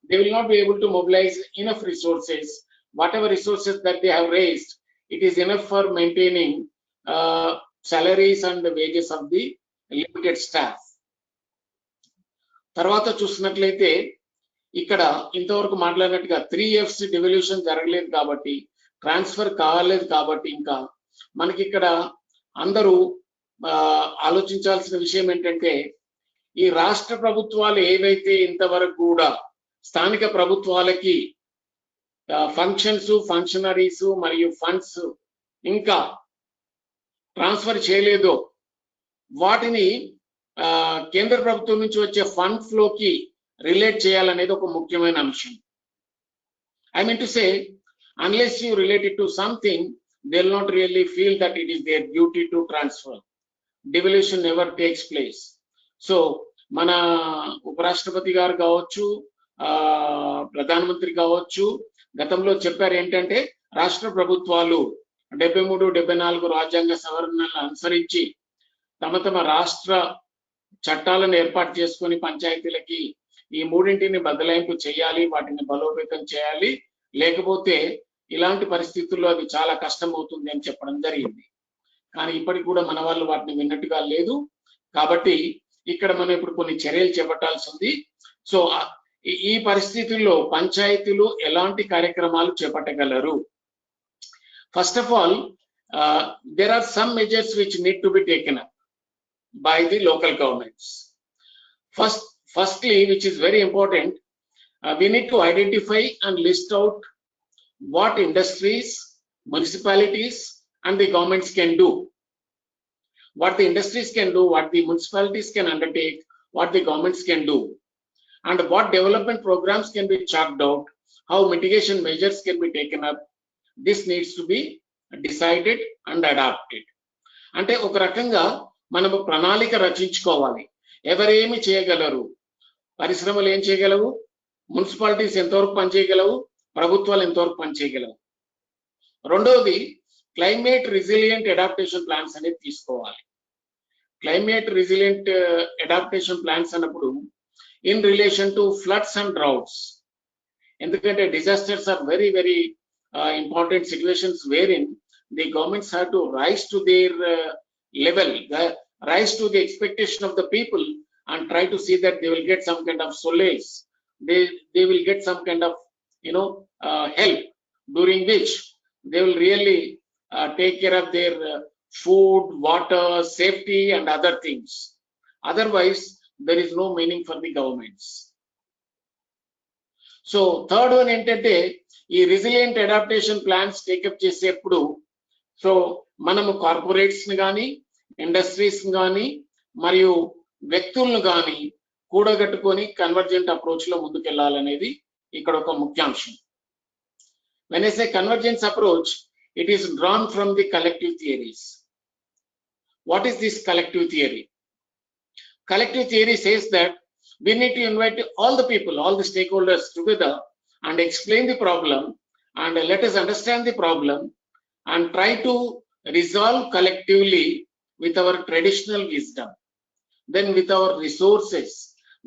they will not be able to mobilize enough resources. Whatever resources that they have raised, it is enough for maintaining salaries and the wages of the limited staff. తర్వాత చూసినట్లయితే ఇక్కడ ఇంతవరకు మాట్లాడినట్టుగా 3 F's devolution జరగలేదు కాబట్టి, transfer కాలేదు కాబట్టి, ఇంకా మనకి ఇక్కడ అందరూ ఆలోచించాల్సిన విషయం ఏంటంటే ఈ రాష్ట్ర ప్రభుత్వాలు ఏవైతే ఇంతవరకు కూడా స్థానిక ప్రభుత్వాలకి ఫంక్షన్స్, ఫంక్షనరీస్ మరియు ఫండ్స్ ఇంకా ట్రాన్స్ఫర్ చేయలేదో వాటిని కేంద్ర ప్రభుత్వం నుంచి వచ్చే ఫండ్ ఫ్లోకి రిలేట్ చేయాలనేది ఒక ముఖ్యమైన అంశం. I mean to say, unless you relate it to something, they will not really feel that it is their duty to transfer. Devolution never takes place. So మన ఉపరాష్ట్రపతి గారు కావచ్చు, ప్రధానమంత్రి కావచ్చు, గతంలో చెప్పారు ఏంటంటే రాష్ట్ర ప్రభుత్వాలు 73, 74 రాజ్యాంగ సవరణలను అనుసరించి తమ తమ రాష్ట్ర చట్టాలను ఏర్పాటు చేసుకొని పంచాయతీలకి ఈ మూడింటిని బదలాయింపు చేయాలి, వాటిని బలోపేతం చేయాలి, లేకపోతే ఇలాంటి పరిస్థితుల్లో అది చాలా కష్టం అవుతుంది అని చెప్పడం జరిగింది. కానీ ఇప్పటికి కూడా మన వాళ్ళు వాటిని విన్నట్టుగా లేదు. కాబట్టి ఇక్కడ మనం ఇప్పుడు కొన్ని చర్యలు చేపట్టాల్సి ఉంది. సో ఈ పరిస్థితుల్లో పంచాయతీలు ఎలాంటి కార్యక్రమాలు చేపట్టగలరు? First of all, there are some measures which need to be taken up by the local governments. Firstly, which is very important, we need to identify and list out what industries, municipalities, and the governments can do. What the industries can do, what the municipalities can undertake, what the governments can do, and what development programs can be chalked out, how mitigation measures can be taken up. This needs to be decided and adopted. అంటే ఒక రకంగా మనము ప్రణాళిక రచించుకోవాలి. ఎవరేమి చేయగలరు, పరిశ్రమలు ఏం చేయగలవు, municipalities ఎంతవరకు పనిచేయగలవు, ప్రభుత్వాలు ఎంతవరకు పనిచేయగలవు. రెండవది, క్లైమేట్ రెసిలియంట్ అడాప్టేషన్ ప్లాన్స్ అనేది తీసుకోవాలి. క్లైమేట్ రెసిలియంట్ అడాప్టేషన్ ప్లాన్స్ అన్నప్పుడు in relation to floods and droughts, ఎందుకంటే disasters are very very important situations wherein the governments have to rise to their level, rise to the expectation of the people, and try to see that they will get some kind of solace, they will get some kind of help, during which they will really take care of their food, water, safety, and other things. Otherwise there is no meaning for the governments. So third one ఏంటంటే, ఈ resilient adaptation plans take up చేసేప్పుడు so మనము corporates ని కానీ, industries ని కానీ, మరియు వ్యక్తులను కానీ కూడగట్టుకొని కన్వర్జెంట్ అప్రోచ్ లో ముందుకెళ్లాలనేది ఇక్కడ ఒక ముఖ్యాంశం. When I say convergence approach, it is drawn from the collective theories. What is this collective theory? Collective theory says that we need to invite all the people, all the stakeholders together and explain the problem, and let us understand the problem and try to resolve collectively with our traditional wisdom, then with our resources,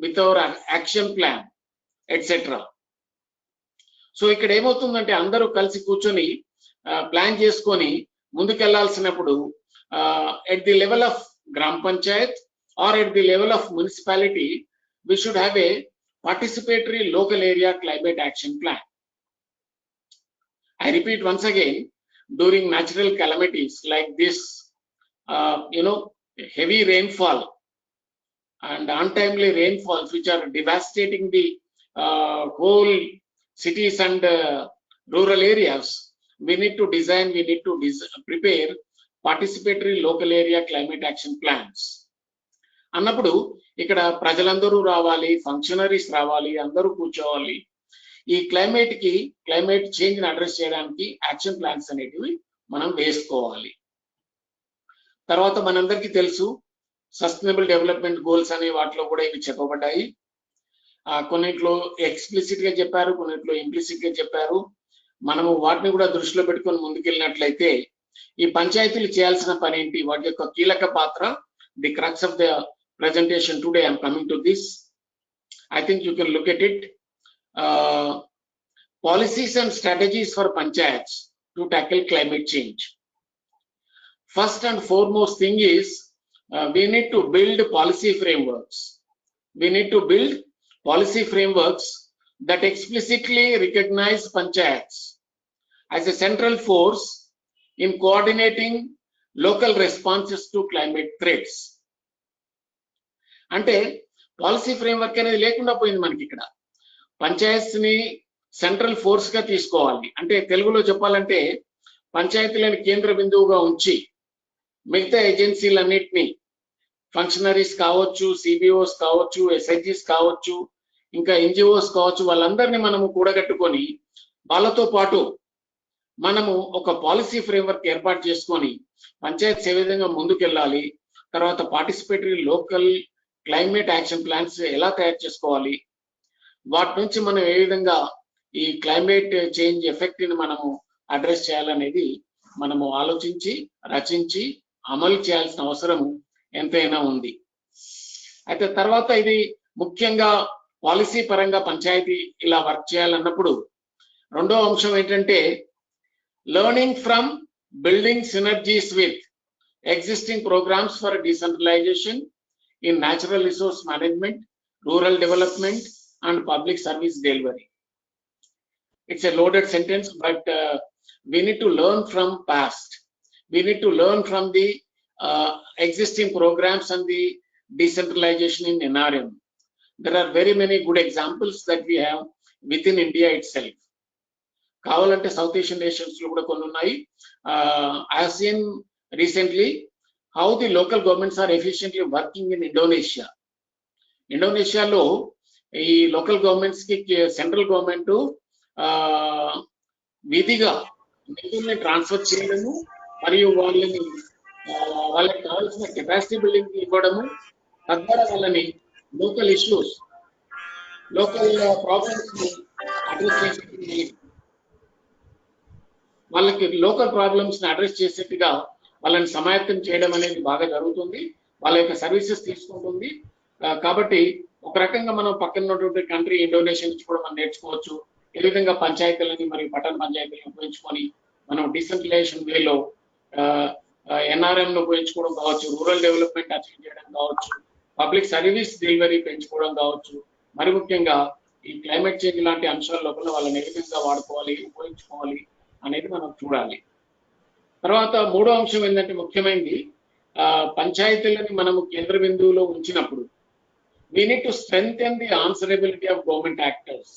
with our action plan, etc. So ఇక్కడ ఏమవుతుందంటే, అందరూ కలిసి కూర్చొని plan చేసుకొని ముందుకెళ్లాల్సినప్పుడు at the level of gram panchayat or at the level of municipality, we should have a participatory local area climate action plan. I repeat once again, during natural calamities like this, heavy rainfall and untimely rainfalls which are devastating the whole cities and rural areas, we need to design, we need to prepare participatory local area climate action plans. అన్నప్పుడు ఇక్కడ ప్రజలందరూ రావాలి, functionaries రావాలి, అందరూ కూర్చోవాలి. ఈ climate change ని address చేయడానికి యాక్షన్ ప్లాన్స్ అనేటివి మనం వేసుకోవాలి. తర్వాత మనందరికీ తెలుసు, సస్టైనబుల్ డెవలప్మెంట్ గోల్స్ అనే వాటిలో కూడా ఇవి చెప్పబడ్డాయి. కొన్నిట్లో ఎక్స్ప్లిసిట్ గా చెప్పారు, కొన్నిట్లో ఇంప్లిసిట్ గా చెప్పారు. మనము వాటిని కూడా దృష్టిలో పెట్టుకొని ముందుకెళ్ళినట్లయితే ఈ పంచాయతీలు చేయాల్సిన పని ఏంటి, వాటి యొక్క కీలక పాత్ర, the crux of the presentation today. I am coming to this. I think you can look at it. Policies and strategies for panchayats to tackle climate change. First and foremost thing is we need to build policy frameworks. We need to build policy frameworks that explicitly recognize panchayats as a central force in coordinating local responses to climate threats. అంటే policy framework అనేది లేకుండా పోయింది మనకి. ఇక్కడ పంచాయత్స్ ని central force గా తీసుకోవాలి. అంటే తెలుగులో చెప్పాలంటే, పంచాయతీలను కేంద్ర బిందువుగా ఉంచి మిగతా ఏజెన్సీలన్నింటినీ, ఫంక్షనరీస్ కావచ్చు, సిబిఓస్ కావచ్చు, ఎస్ఐజీస్ కావచ్చు, ఇంకా ఎన్జిఓస్ కావచ్చు, వాళ్ళందరినీ మనము కూడగట్టుకొని వాళ్ళతో పాటు మనము ఒక పాలసీ ఫ్రేమ్వర్క్ ఏర్పాటు చేసుకొని పంచాయత్స్ ఏ విధంగా ముందుకెళ్ళాలి, తర్వాత participatory local climate action plans ఎలా తయారు చేసుకోవాలి, వాటి నుంచి మనం ఏ విధంగా ఈ క్లైమేట్ చేంజ్ ఎఫెక్ట్ ని మనము అడ్రస్ చేయాలనేది మనము ఆలోచించి, రచించి, అమలు చేయాల్సిన అవసరం ఎంతైనా ఉంది. అయితే తర్వాత ఇది ముఖ్యంగా పాలసీ పరంగా పంచాయతీ ఇలా వర్క్ చేయాలన్నప్పుడు రెండో అంశం ఏంటంటే, learning from building synergies with existing programmes for decentralization in natural resource management, rural development, and public service delivery. It's a loaded sentence, but we need to learn from past. We need to learn from the existing programs and the decentralization in NRM. There are very many good examples that we have within India itself. కావాలంటే south Asian nations లో కూడా కొన్ని ఉన్నాయి. I have seen recently how the local governments are efficiently working in Indonesia. ఇండోనేషియాలో ఈ local governments కి central government విధిగా నిధుల్ని ట్రాన్స్ఫర్ చేయడము మరియు వాళ్ళకి కావాల్సిన కెపాసిటీ బిల్డింగ్ ఇవ్వడము, తద్వారా వాళ్ళని లోకల్ ఇష్యూస్, లోకల్ ప్రాబ్లమ్స్ ని అడ్రస్ చేసేది, వాళ్ళకి లోకల్ ప్రాబ్లమ్స్ ని అడ్రస్ చేసేట్టుగా వాళ్ళని సమాయత్తం చేయడం అనేది బాగా జరుగుతుంది. వాళ్ళ యొక్క సర్వీసెస్ తీసుకుంటుంది. కాబట్టి ఒక రకంగా మనం పక్కన ఉన్నటువంటి కంట్రీ ఇండోనేషియా నుంచి కూడా మనం నేర్చుకోవచ్చు. ఏ విధంగా పంచాయతీలని మరియు పట్టణ పంచాయతీలను ఉపయోగించుకొని మనం డిసెంట్రలైజేషన్ వేలో ఎన్ఆర్ఎం ను ఉపయోగించుకోవడం కావచ్చు, రూరల్ డెవలప్మెంట్ అచీవ్ చేయడం కావచ్చు, పబ్లిక్ సర్వీస్ డెలివరీ పెంచుకోవడం కావచ్చు, మరి ముఖ్యంగా ఈ క్లైమేట్ చేంజ్ లాంటి అంశాల లోపల వాళ్ళని ఏ విధంగా వాడుకోవాలి, ఉపయోగించుకోవాలి అనేది మనం చూడాలి. తర్వాత మూడో అంశం ఏంటంటే ముఖ్యమైనది, పంచాయతీలని మనము కేంద్ర బిందువులో ఉంచినప్పుడు we need to strengthen the answerability of government actors.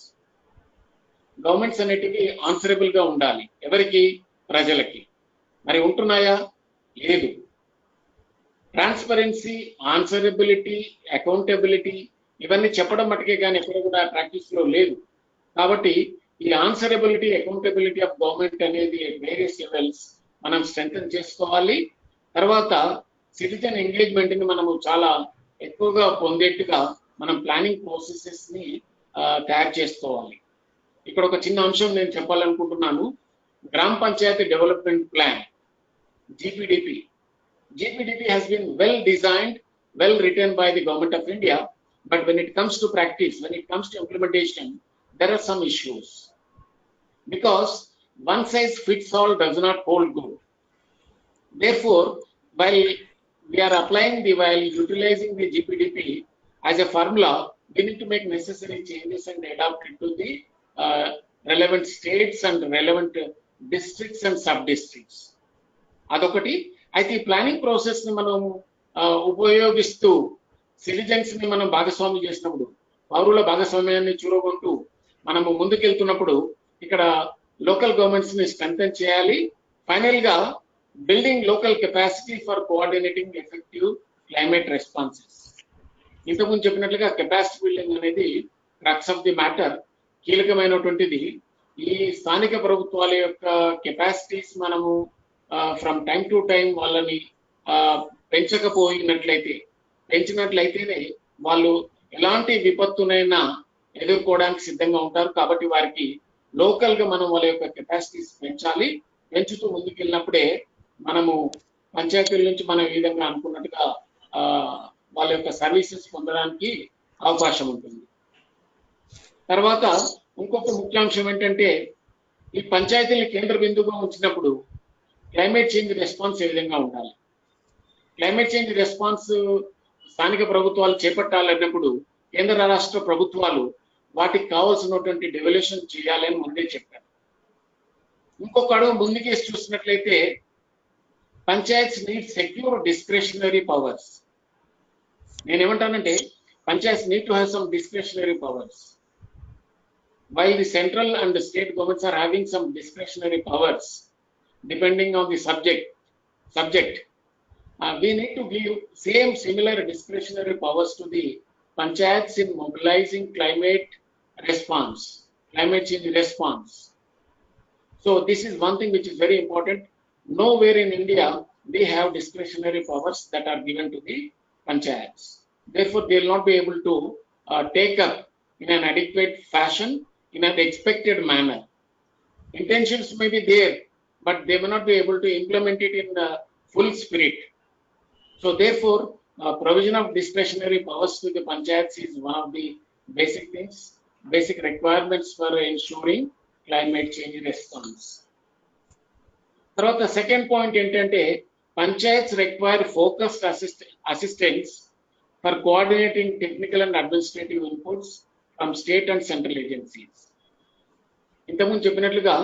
Governments అనేటివి ఆన్సరబుల్ గా ఉండాలి. ఎవరికి? ప్రజలకి. మరి ఉంటున్నాయా? లేదు. ట్రాన్స్పరెన్సీ, ఆన్సరబిలిటీ, అకౌంటబిలిటీ ఇవన్నీ చెప్పడం మటుకే కానీ ఎక్కడ కూడా ప్రాక్టీస్ లో లేదు. కాబట్టి ఈ ఆన్సరబిలిటీ, అకౌంటబిలిటీ ఆఫ్ గవర్నమెంట్ అనేది వేరియస్ లెవెల్స్ మనం స్ట్రెంథెన్ చేసుకోవాలి. తర్వాత సిటిజన్ ఎంగేజ్మెంట్ ని మనము చాలా ఎక్కువగా పొందేట్టుగా మనం ప్లానింగ్ ప్రాసెసెస్ ని తయారు చేసుకోవాలి. ఇక్కడ ఒక చిన్న అంశం నేను చెప్పాలనుకుంటున్నాను. Gram Panchayat development plan, GPDP. GPDP has been well designed, well written by the government of India, but when it comes to practice, when it comes to implementation, there are some issues. Because one size fits all does not hold good. Therefore, while we are while utilizing the GPDP as a formula, we need to make necessary changes and adapt it to the relevant states and relevant districts and sub-districts. అదొకటి. అయితే ఈ planning process ని మనం ఉపయోగిస్తూ citizens ని మనం భాగస్వామ్యం చేసినప్పుడు, పౌరుల భాగస్వామ్యాన్ని చూరగొంటూ మనము ముందుకెళ్తున్నప్పుడు ఇక్కడ లోకల్ గవర్నమెంట్స్ ని స్ట్రెంథెన్ చేయాలి. ఫైనల్ గా building local capacity for coordinating effective climate responses. ఇంతకుముందు చెప్పినట్లుగా కెపాసిటీ బిల్డింగ్ అనేది క్రక్స్ ఆఫ్ ది మ్యాటర్, కీలకమైనటువంటిది. ఈ స్థానిక ప్రభుత్వాల యొక్క కెపాసిటీస్ మనము ఫ్రమ్ టైం టు టైం వాళ్ళని పెంచినట్లయితేనే వాళ్ళు ఎలాంటి విపత్తునైనా ఎదుర్కోవడానికి సిద్ధంగా ఉంటారు. కాబట్టి వారికి లోకల్ గా మనం వాళ్ళ యొక్క కెపాసిటీస్ పెంచాలి. పెంచుతూ ముందుకెళ్ళినప్పుడే మనము పంచాయతీల నుంచి మనం ఈ విధంగా అనుకున్నట్టుగా వాళ్ళ యొక్క సర్వీసెస్ పొందడానికి అవకాశం ఉంటుంది. తర్వాత ఇంకొక ముఖ్యాంశం ఏంటంటే, ఈ పంచాయతీలు కేంద్ర బిందువుగా ఉంచినప్పుడు క్లైమేట్ చేంజ్ రెస్పాన్స్ ఏ విధంగా ఉండాలి. క్లైమేట్ చేంజ్ రెస్పాన్స్ స్థానిక ప్రభుత్వాలు చేపట్టాలన్నప్పుడు కేంద్ర రాష్ట్ర ప్రభుత్వాలు వాటికి కావాల్సినటువంటి డెవల్యూషన్ చేయాలని ముందే చెప్పారు. ఇంకొక అడుగు ముందుకేసి చూసినట్లయితే, panchayats need secure discretionary powers. నేనేమంటానంటే, panchayats need to have some discretionary powers. While the central and the state governments are having some discretionary powers depending on the subject, we need to give similar discretionary powers to the panchayats in mobilizing climate change response. So this is one thing which is very important. Nowhere in India they have discretionary powers that are given to the panchayats. Therefore, they will not be able to take up in an adequate fashion, in an expected manner. Intentions may be there, but they may not be able to implement it in the full spirit. So therefore, provision of discretionary powers to the panchayats is one of the basic things, basic requirements for ensuring climate change response. తర్వాత second point ఏంటంటే, panchayats require focused assistance for coordinating technical and administrative inputs from state and central agencies. ఇంతకుముందు చెప్పినట్లుగా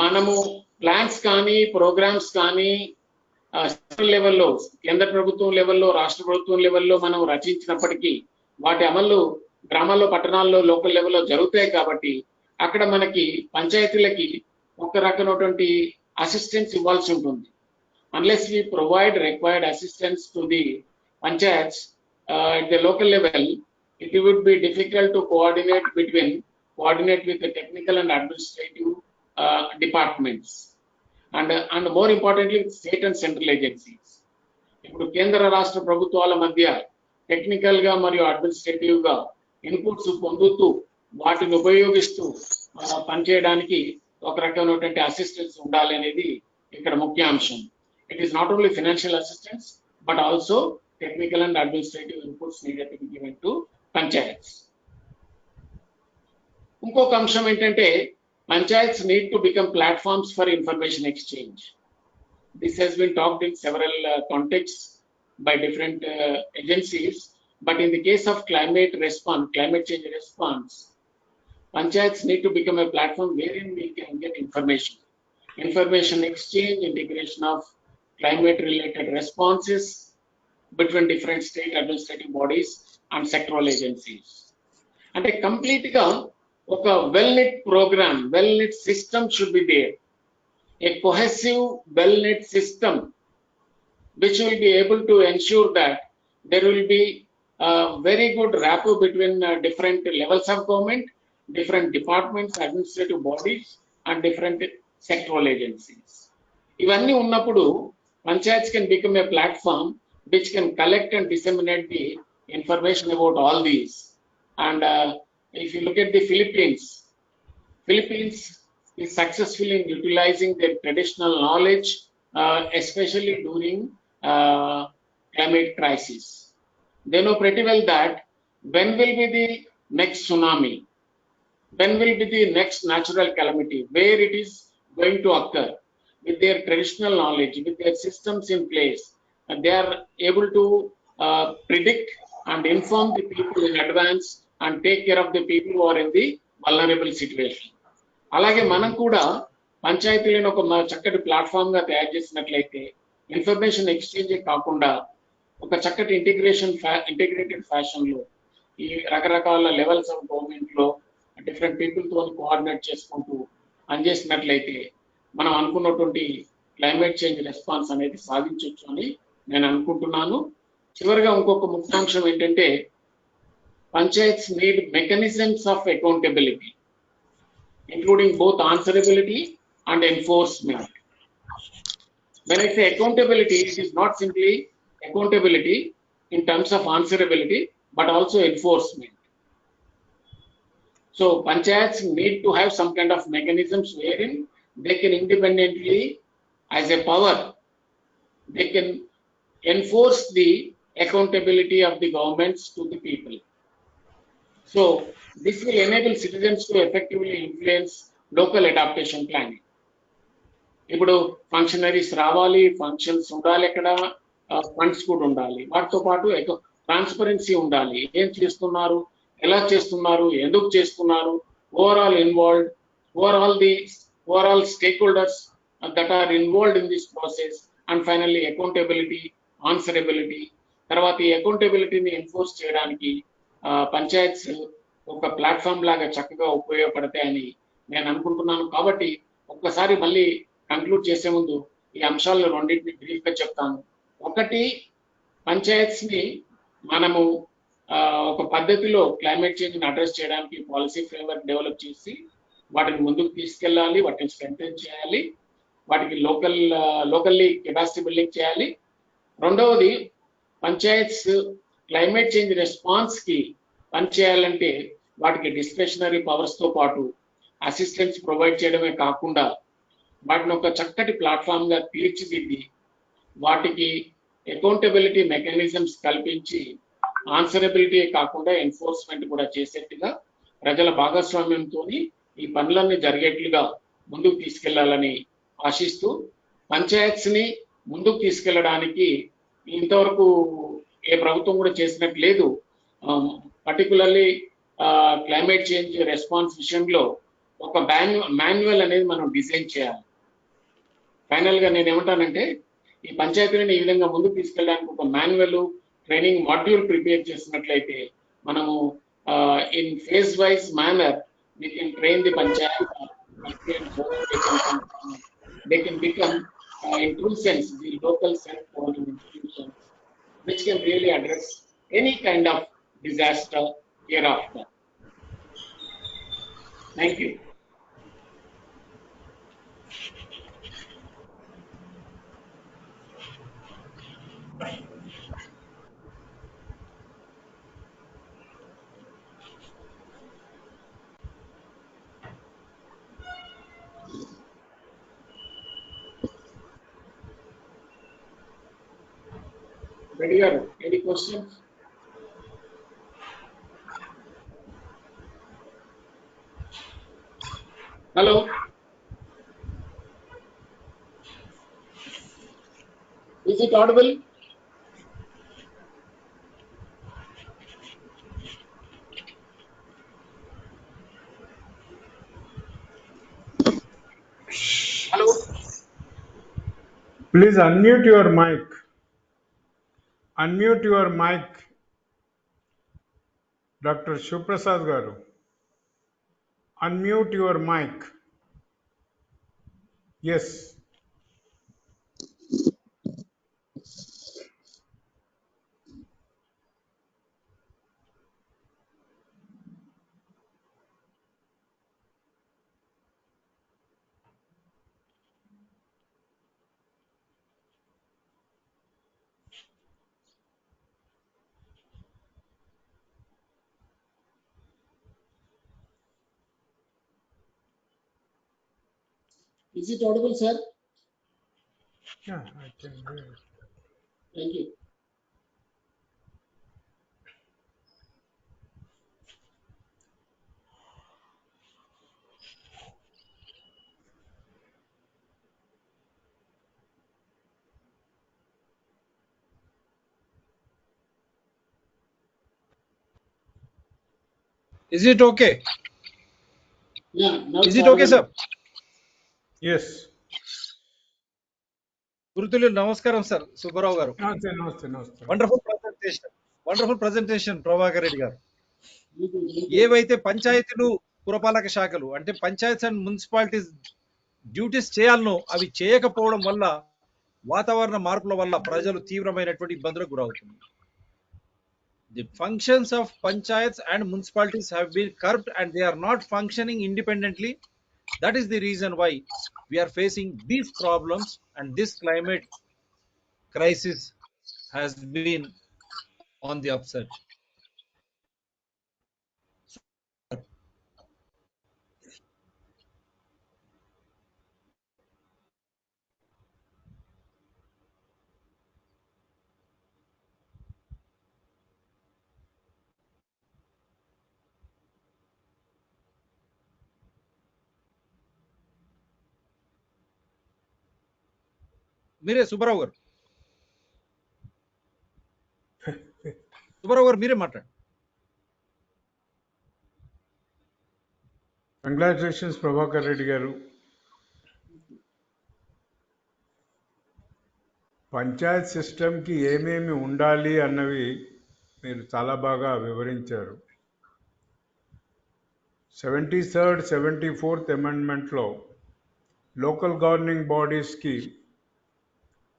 మనము plans కానీ programmes కానీ central లెవెల్లో, కేంద్ర ప్రభుత్వం లెవెల్లో, రాష్ట్ర ప్రభుత్వం లెవెల్లో మనం రచించినప్పటికీ వాటి అమలు గ్రామాల్లో, పట్టణాల్లో, లోకల్ లెవెల్లో జరుగుతాయి కాబట్టి అక్కడ మనకి పంచాయతీలకి ఒక రకమైనటువంటి అసిస్టెన్స్ ఇవ్వాల్సి ఉంటుంది. Unless we provide required assistance to the panchayats at the local level, it would be difficult to coordinate with the technical and administrative departments, and more importantly with state and central agencies. ఇప్పుడు కేంద్ర రాష్ట్ర ప్రభుత్వాల మధ్య technical గా మరియు administrative గా inputs పొందుతూ వాటిని ఉపయోగిస్తూ పనిచేయడానికి ఒక రకమైనటువంటి అసిస్టెన్స్ ఉండాలి అనేది ఇక్కడ ముఖ్య అంశం. It is not only financial assistance, but also technical and administrative inputs needed to be given to panchayats. ఇంకొక అంశం ఏంటంటే panchayats need to become platforms for information exchange. This has been talked in several contexts by different agencies, but in the case of climate change response, panchayats need to become a platform wherein we can get information exchange, integration of climate related responses between different state administrative bodies and sectoral agencies. And a complete well-knit program, well-knit system should be there. A cohesive, well-knit system which will be able to ensure that there will be a very good rapport between different levels of government, different departments, administrative bodies, and different sectoral agencies. ఇవన్నీ ఉన్నప్పుడు panchayats can become a platform which can collect and disseminate the information about all these. And if you look at the Philippines is successful in utilizing their traditional knowledge, especially during climate crisis. They know pretty well that when will be the next tsunami, when will be the next natural calamity, where it is going to occur. With their traditional knowledge, with their systems in place, and they are able to predict and inform the people in advance and take care of the people who are in the vulnerable situation. అలాగే మనం కూడా పంచాయతీలను ఒక చక్కటి platform గా తయారు చేసినట్లయితే information exchange కాకుండా ఒక చక్కటి ఇంటిగ్రేటెడ్ ఫ్యాషన్ లో ఈ రకరకాల లెవెల్స్ ఆఫ్ గవర్నమెంట్ లో డిఫరెంట్ పీపుల్ తో కోఆర్డినేట్ చేసుకుంటూ పనిచేసినట్లయితే మనం అనుకున్నటువంటి క్లైమేట్ చేంజ్ రెస్పాన్స్ అనేది సాధించవచ్చు అని నేను అనుకుంటున్నాను. చివరిగా ఇంకొక ముఖ్యాంశం ఏంటంటే panchayats need mechanisms of accountability, including both answerability and enforcement. When I say accountability, it is not simply accountability in terms of answerability, but also enforcement. So panchayats need to have some kind of mechanisms wherein they can independently, as a power, they can enforce the accountability of the governments to the people. So this will enable citizens to effectively influence local adaptation planning. ఇప్పుడు functionaries రావాలి, functions ఉండాలి, అక్కడ funds కూడా ఉండాలి, వాటితో పాటు transparency ఉండాలి. ఏం చేస్తున్నారు, ఎలా చేస్తున్నారు, ఎందుకు చేస్తున్నారు, overall stakeholders that are involved in this process, and finally accountability, answerability. తర్వాత ఈ అకౌంటబిలిటీని ఎన్ఫోర్స్ చేయడానికి పంచాయత్స్ ఒక ప్లాట్ఫామ్ లాగా చక్కగా ఉపయోగపడతాయని నేను అనుకుంటున్నాను. కాబట్టి ఒక్కసారి మళ్ళీ కంక్లూడ్ చేసే ముందు ఈ అంశాలను రెండింటిని బ్రీఫ్ గా చెప్తాను. ఒకటి, పంచాయత్స్ ని మనము ఒక పద్ధతిలో క్లైమేట్ చేంజ్ ని అడ్రస్ చేయడానికి పాలసీ ఫ్రేమ్వర్క్ డెవలప్ చేసి వాటిని ముందుకు తీసుకెళ్ళాలి, వాటిని స్ట్రెంథెన్ చేయాలి, వాటికి లోకల్లీ కెపాసిటీ బిల్డింగ్ చేయాలి. రెండవది, పంచాయత్స్ క్లైమేట్ చేంజ్ రెస్పాన్స్ కి పనిచేయాలంటే వాటికి డిస్క్రిషనరీ పవర్స్ తో పాటు అసిస్టెన్స్ ప్రొవైడ్ చేయడమే కాకుండా వాటిని ఒక చక్కటి ప్లాట్ఫామ్ గా తీర్చిదిద్ది వాటికి అకౌంటబిలిటీ మెకానిజమ్స్ కల్పించి ఆన్సరబిలిటీ కాకుండా ఎన్ఫోర్స్మెంట్ కూడా చేసేట్టుగా ప్రజల భాగస్వామ్యంతో ఈ పనులన్నీ జరిగేట్లుగా ముందుకు తీసుకెళ్లాలని ఆశిస్తూ, పంచాయత్స్ ని ముందుకు తీసుకెళ్లడానికి ఇంతవరకు ఏ ప్రభుత్వం కూడా చేసినట్టు లేదు. పర్టికులర్లీ క్లైమేట్ చేంజ్ రెస్పాన్స్ విషయంలో ఒక మాన్యువల్ అనేది మనం డిజైన్ చేయాలి. ఫైనల్ గా నేను ఏమంటానంటే ఈ పంచాయతీని ఈ విధంగా ముందుకు తీసుకెళ్ళడానికి ఒక మాన్యువల్ ట్రైనింగ్ మాడ్యూల్ ప్రిపేర్ చేసినట్లయితే మనము in phase wise manner we can train the panchayat how they can become in true sense the local self-governing institutions which can really address any kind of disaster hereafter. Thank you. Reddy, any questions? Hello. Is it audible? Hello. Please unmute your mic. Unmute your mic, Dr. Shuprasad garu. Unmute your mic. Yes. Is it audible, sir? Yeah, I can hear it. Thank you. Is it okay? Yeah, now Is it's it okay, audible. sir? Yes. గురుతులు నమస్కారం sir Subbarao గారు. Namaste, namaste, namaste. Wonderful presentation Prabhakar Reddy గారు. ఏవైతే పంచాయతీలు పురపాలక శాఖలు అంటే Panchayat and municipalities duties చేయాలనో అవి చేయకపోవడం వల్ల వాతావరణ మార్పుల వల్ల ప్రజలు తీవ్రమైనటువంటి ఇబ్బందులకు గురవుతున్నారు. The functions of panchayats and municipalities have been curbed and they are not functioning independently. That is the reason why we are facing these problems and this climate crisis has been on the upsurge. మీరే సుబ్బారావు గారు మీరే మాట్లాడండి. Congratulations, Prabhakar Reddy garu. Panchayat సిస్టమ్కి ఏమేమి ఉండాలి అన్నవి మీరు చాలా బాగా వివరించారు. 73rd, 74th అమెండ్మెంట్లో లోకల్ గవర్నింగ్ బాడీస్కి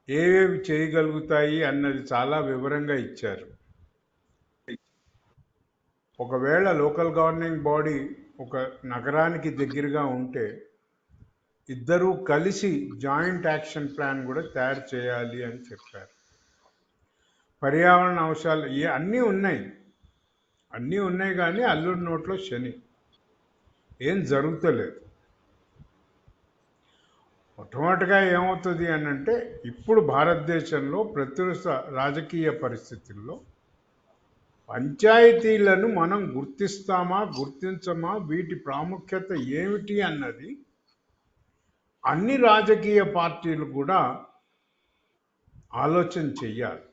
ఏవేవి చేయగలుగుతాయి అన్నది చాలా వివరంగా ఇచ్చారు. ఒకవేళ లోకల్ గవర్నింగ్ బాడీ ఒక నగరానికి దగ్గరగా ఉంటే ఇద్దరూ కలిసి జాయింట్ యాక్షన్ ప్లాన్ కూడా తయారు చేయాలి అని చెప్పారు. పర్యావరణ అంశాలు అన్నీ ఉన్నాయి కానీ అల్లుడి నోట్లో శని ఏం జరుగుతలేదు. మొట్టమొదటిగా ఏమవుతుంది అని అంటే ఇప్పుడు భారతదేశంలో ప్రస్తుత రాజకీయ పరిస్థితుల్లో పంచాయతీలను మనం గుర్తిస్తామా గుర్తించమా, వీటి ప్రాముఖ్యత ఏమిటి అన్నది అన్ని రాజకీయ పార్టీలు కూడా ఆలోచన చెయ్యాలి.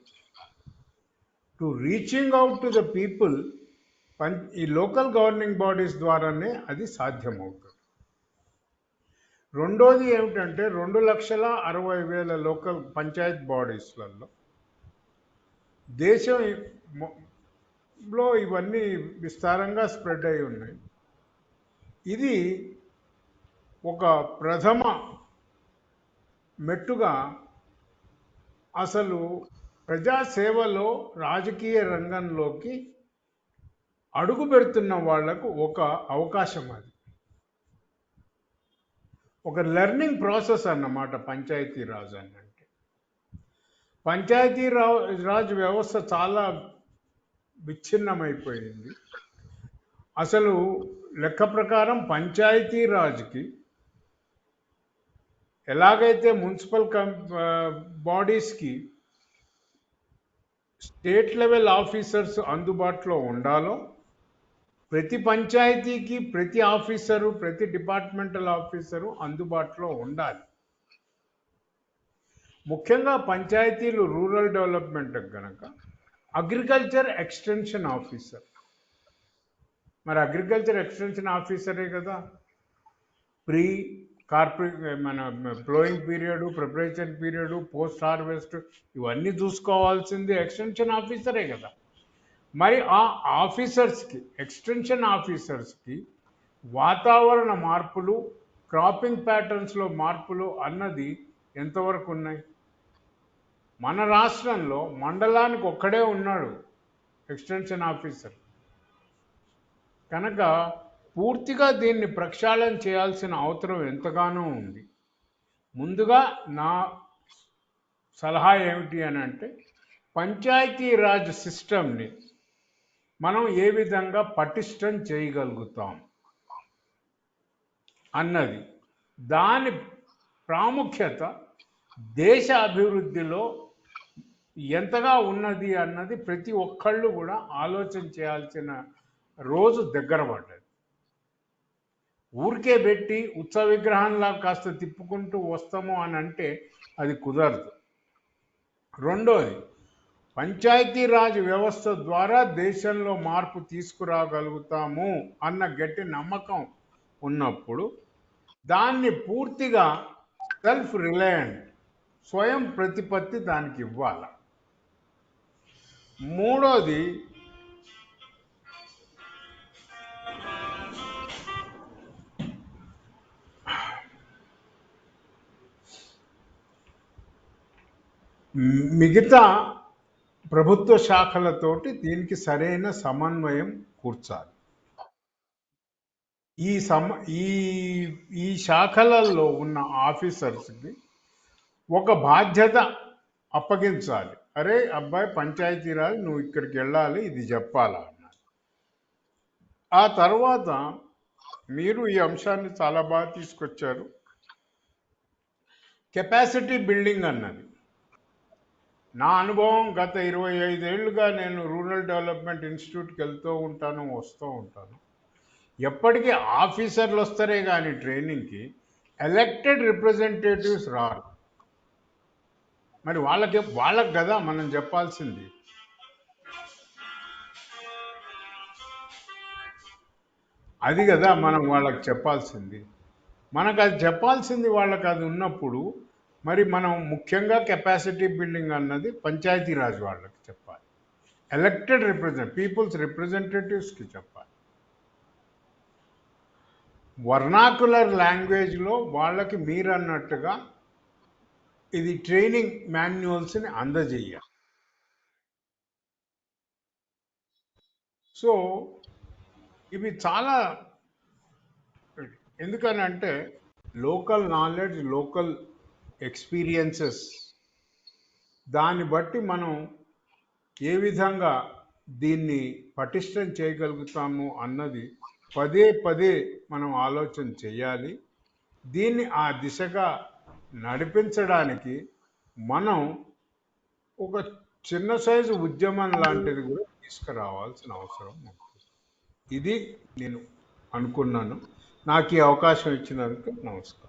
To reaching out to the people ఈ లోకల్ గవర్నింగ్ బాడీస్ ద్వారానే అది సాధ్యమవుతుంది. రెండోది ఏమిటంటే 2,60,000 లోకల్ పంచాయత్ బాడీస్లలో దేశంలో ఇవన్నీ విస్తారంగా స్ప్రెడ్ అయి ఉన్నాయి. ఇది ఒక ప్రథమ మెట్టుగా అసలు ప్రజాసేవలో రాజకీయ రంగంలోకి అడుగు పెడుతున్న వాళ్లకు ఒక అవకాశం. అది ఒక లెర్నింగ్ ప్రాసెస్ అన్నమాట పంచాయతీ రాజ్ అని అంటే. పంచాయతీ రాజ్ వ్యవస్థ చాలా విచ్ఛిన్నమైపోయింది. అసలు లెక్క ప్రకారం పంచాయతీ రాజ్కి ఎలాగైతే మున్సిపల్ బాడీస్కి స్టేట్ లెవెల్ ఆఫీసర్స్ అందుబాటులో ఉండాలో, ప్రతి పంచాయతీకి ప్రతి ఆఫీసరు, ప్రతి డిపార్ట్మెంటల్ ఆఫీసరు అందుబాటులో ఉండాలి. ముఖ్యంగా పంచాయతీలు రూరల్ డెవలప్మెంట్ కనుక అగ్రికల్చర్ ఎక్స్టెన్షన్ ఆఫీసర్, మరి అగ్రికల్చర్ ఎక్స్టెన్షన్ ఆఫీసరే కదా ప్రీ మన ploughing period, preparation period, post harvest ఇవన్నీ చూసుకోవాల్సింది ఎక్స్టెన్షన్ ఆఫీసరే కదా. మరి ఆ ఆఫీసర్స్కి, ఎక్స్టెన్షన్ ఆఫీసర్స్కి వాతావరణ మార్పులు, క్రాపింగ్ ప్యాటర్న్స్లో మార్పులు అన్నది ఎంతవరకు ఉన్నాయి? మన రాష్ట్రంలో మండలానికి ఒక్కడే ఉన్నాడు ఎక్స్టెన్షన్ ఆఫీసర్. కనుక పూర్తిగా దీన్ని ప్రక్షాళన చేయాల్సిన అవసరం ఎంతగానో ఉంది. ముందుగా నా సలహా ఏమిటి అని అంటే, పంచాయతీరాజ్ సిస్టమ్ని మనం ఏ విధంగా పటిష్టం చేయగలుగుతాం అన్నది, దాని ప్రాముఖ్యత దేశ అభివృద్ధిలో ఎంతగా ఉన్నది అన్నది ప్రతి ఒక్కళ్ళు కూడా ఆలోచన చేయాల్సిన రోజు దగ్గర పడ్డది. ఊరికే పెట్టి ఉత్సవ విగ్రహంలా కాస్త తిప్పుకుంటూ వస్తాము అని అంటే అది కుదరదు. రెండోది, పంచాయతీరాజ్ వ్యవస్థ ద్వారా దేశంలో మార్పు తీసుకురాగలుగుతాము అన్న గట్టి నమ్మకం ఉన్నప్పుడు దాన్ని పూర్తిగా సెల్ఫ్ రిలయంట్, స్వయం ప్రతిపత్తి దానికి ఇవ్వాలి. మూడోది, మిగతా ప్రభుత్వ శాఖలతోటి దీనికి సరైన సమన్వయం కూర్చాలి. ఈ శాఖలలో ఉన్న ఆఫీసర్స్కి ఒక బాధ్యత అప్పగించాలి. అరే అబ్బాయి పంచాయతీరాజ్, నువ్వు ఇక్కడికి వెళ్ళాలి, ఇది చెప్పాలా అన్నారు. ఆ తర్వాత మీరు ఈ అంశాన్ని చాలా బాగా తీసుకొచ్చారు. కెపాసిటీ బిల్డింగ్ అన్నది నా అనుభవం. గత 25 ఏళ్ళుగా నేను రూరల్ డెవలప్మెంట్ ఇన్స్టిట్యూట్కి వెళ్తూ ఉంటాను, వస్తూ ఉంటాను. ఎప్పటికీ ఆఫీసర్లు వస్తారే కానీ ట్రైనింగ్కి ఎలక్టెడ్ రిప్రజెంటేటివ్స్ రారు. మరి వాళ్ళకి కదా మనం చెప్పాల్సింది. అది కదా మనం వాళ్ళకి చెప్పాల్సింది. మనకు అది చెప్పాల్సింది వాళ్ళకి అది ఉన్నప్పుడు మరి మనం ముఖ్యంగా కెపాసిటీ బిల్డింగ్ అన్నది పంచాయతీరాజ్ వాళ్ళకి చెప్పాలి, ఎలక్టెడ్ పీపుల్స్ రిప్రజెంటేటివ్స్కి చెప్పాలి. వర్నాకులర్ లాంగ్వేజ్లో వాళ్ళకి మీరు అన్నట్టుగా ఇది ట్రైనింగ్ మాన్యువల్స్ని అందజేయాలి. సో ఇవి చాలా, ఎందుకనంటే లోకల్ నాలెడ్జ్, లోకల్ ఎక్స్పీరియన్సెస్, దాన్ని బట్టి మనం ఏ విధంగా దీన్ని పటిష్టం చేయగలుగుతాము అన్నది పదే పదే మనం ఆలోచన చేయాలి. దీన్ని ఆ దిశగా నడిపించడానికి మనం ఒక చిన్న సైజు ఉద్యమం లాంటిది కూడా తీసుకురావాల్సిన అవసరం ఉంటుంది. ఇది నేను అనుకున్నాను. నాకు ఈ అవకాశం ఇచ్చినందుకు నమస్కారం.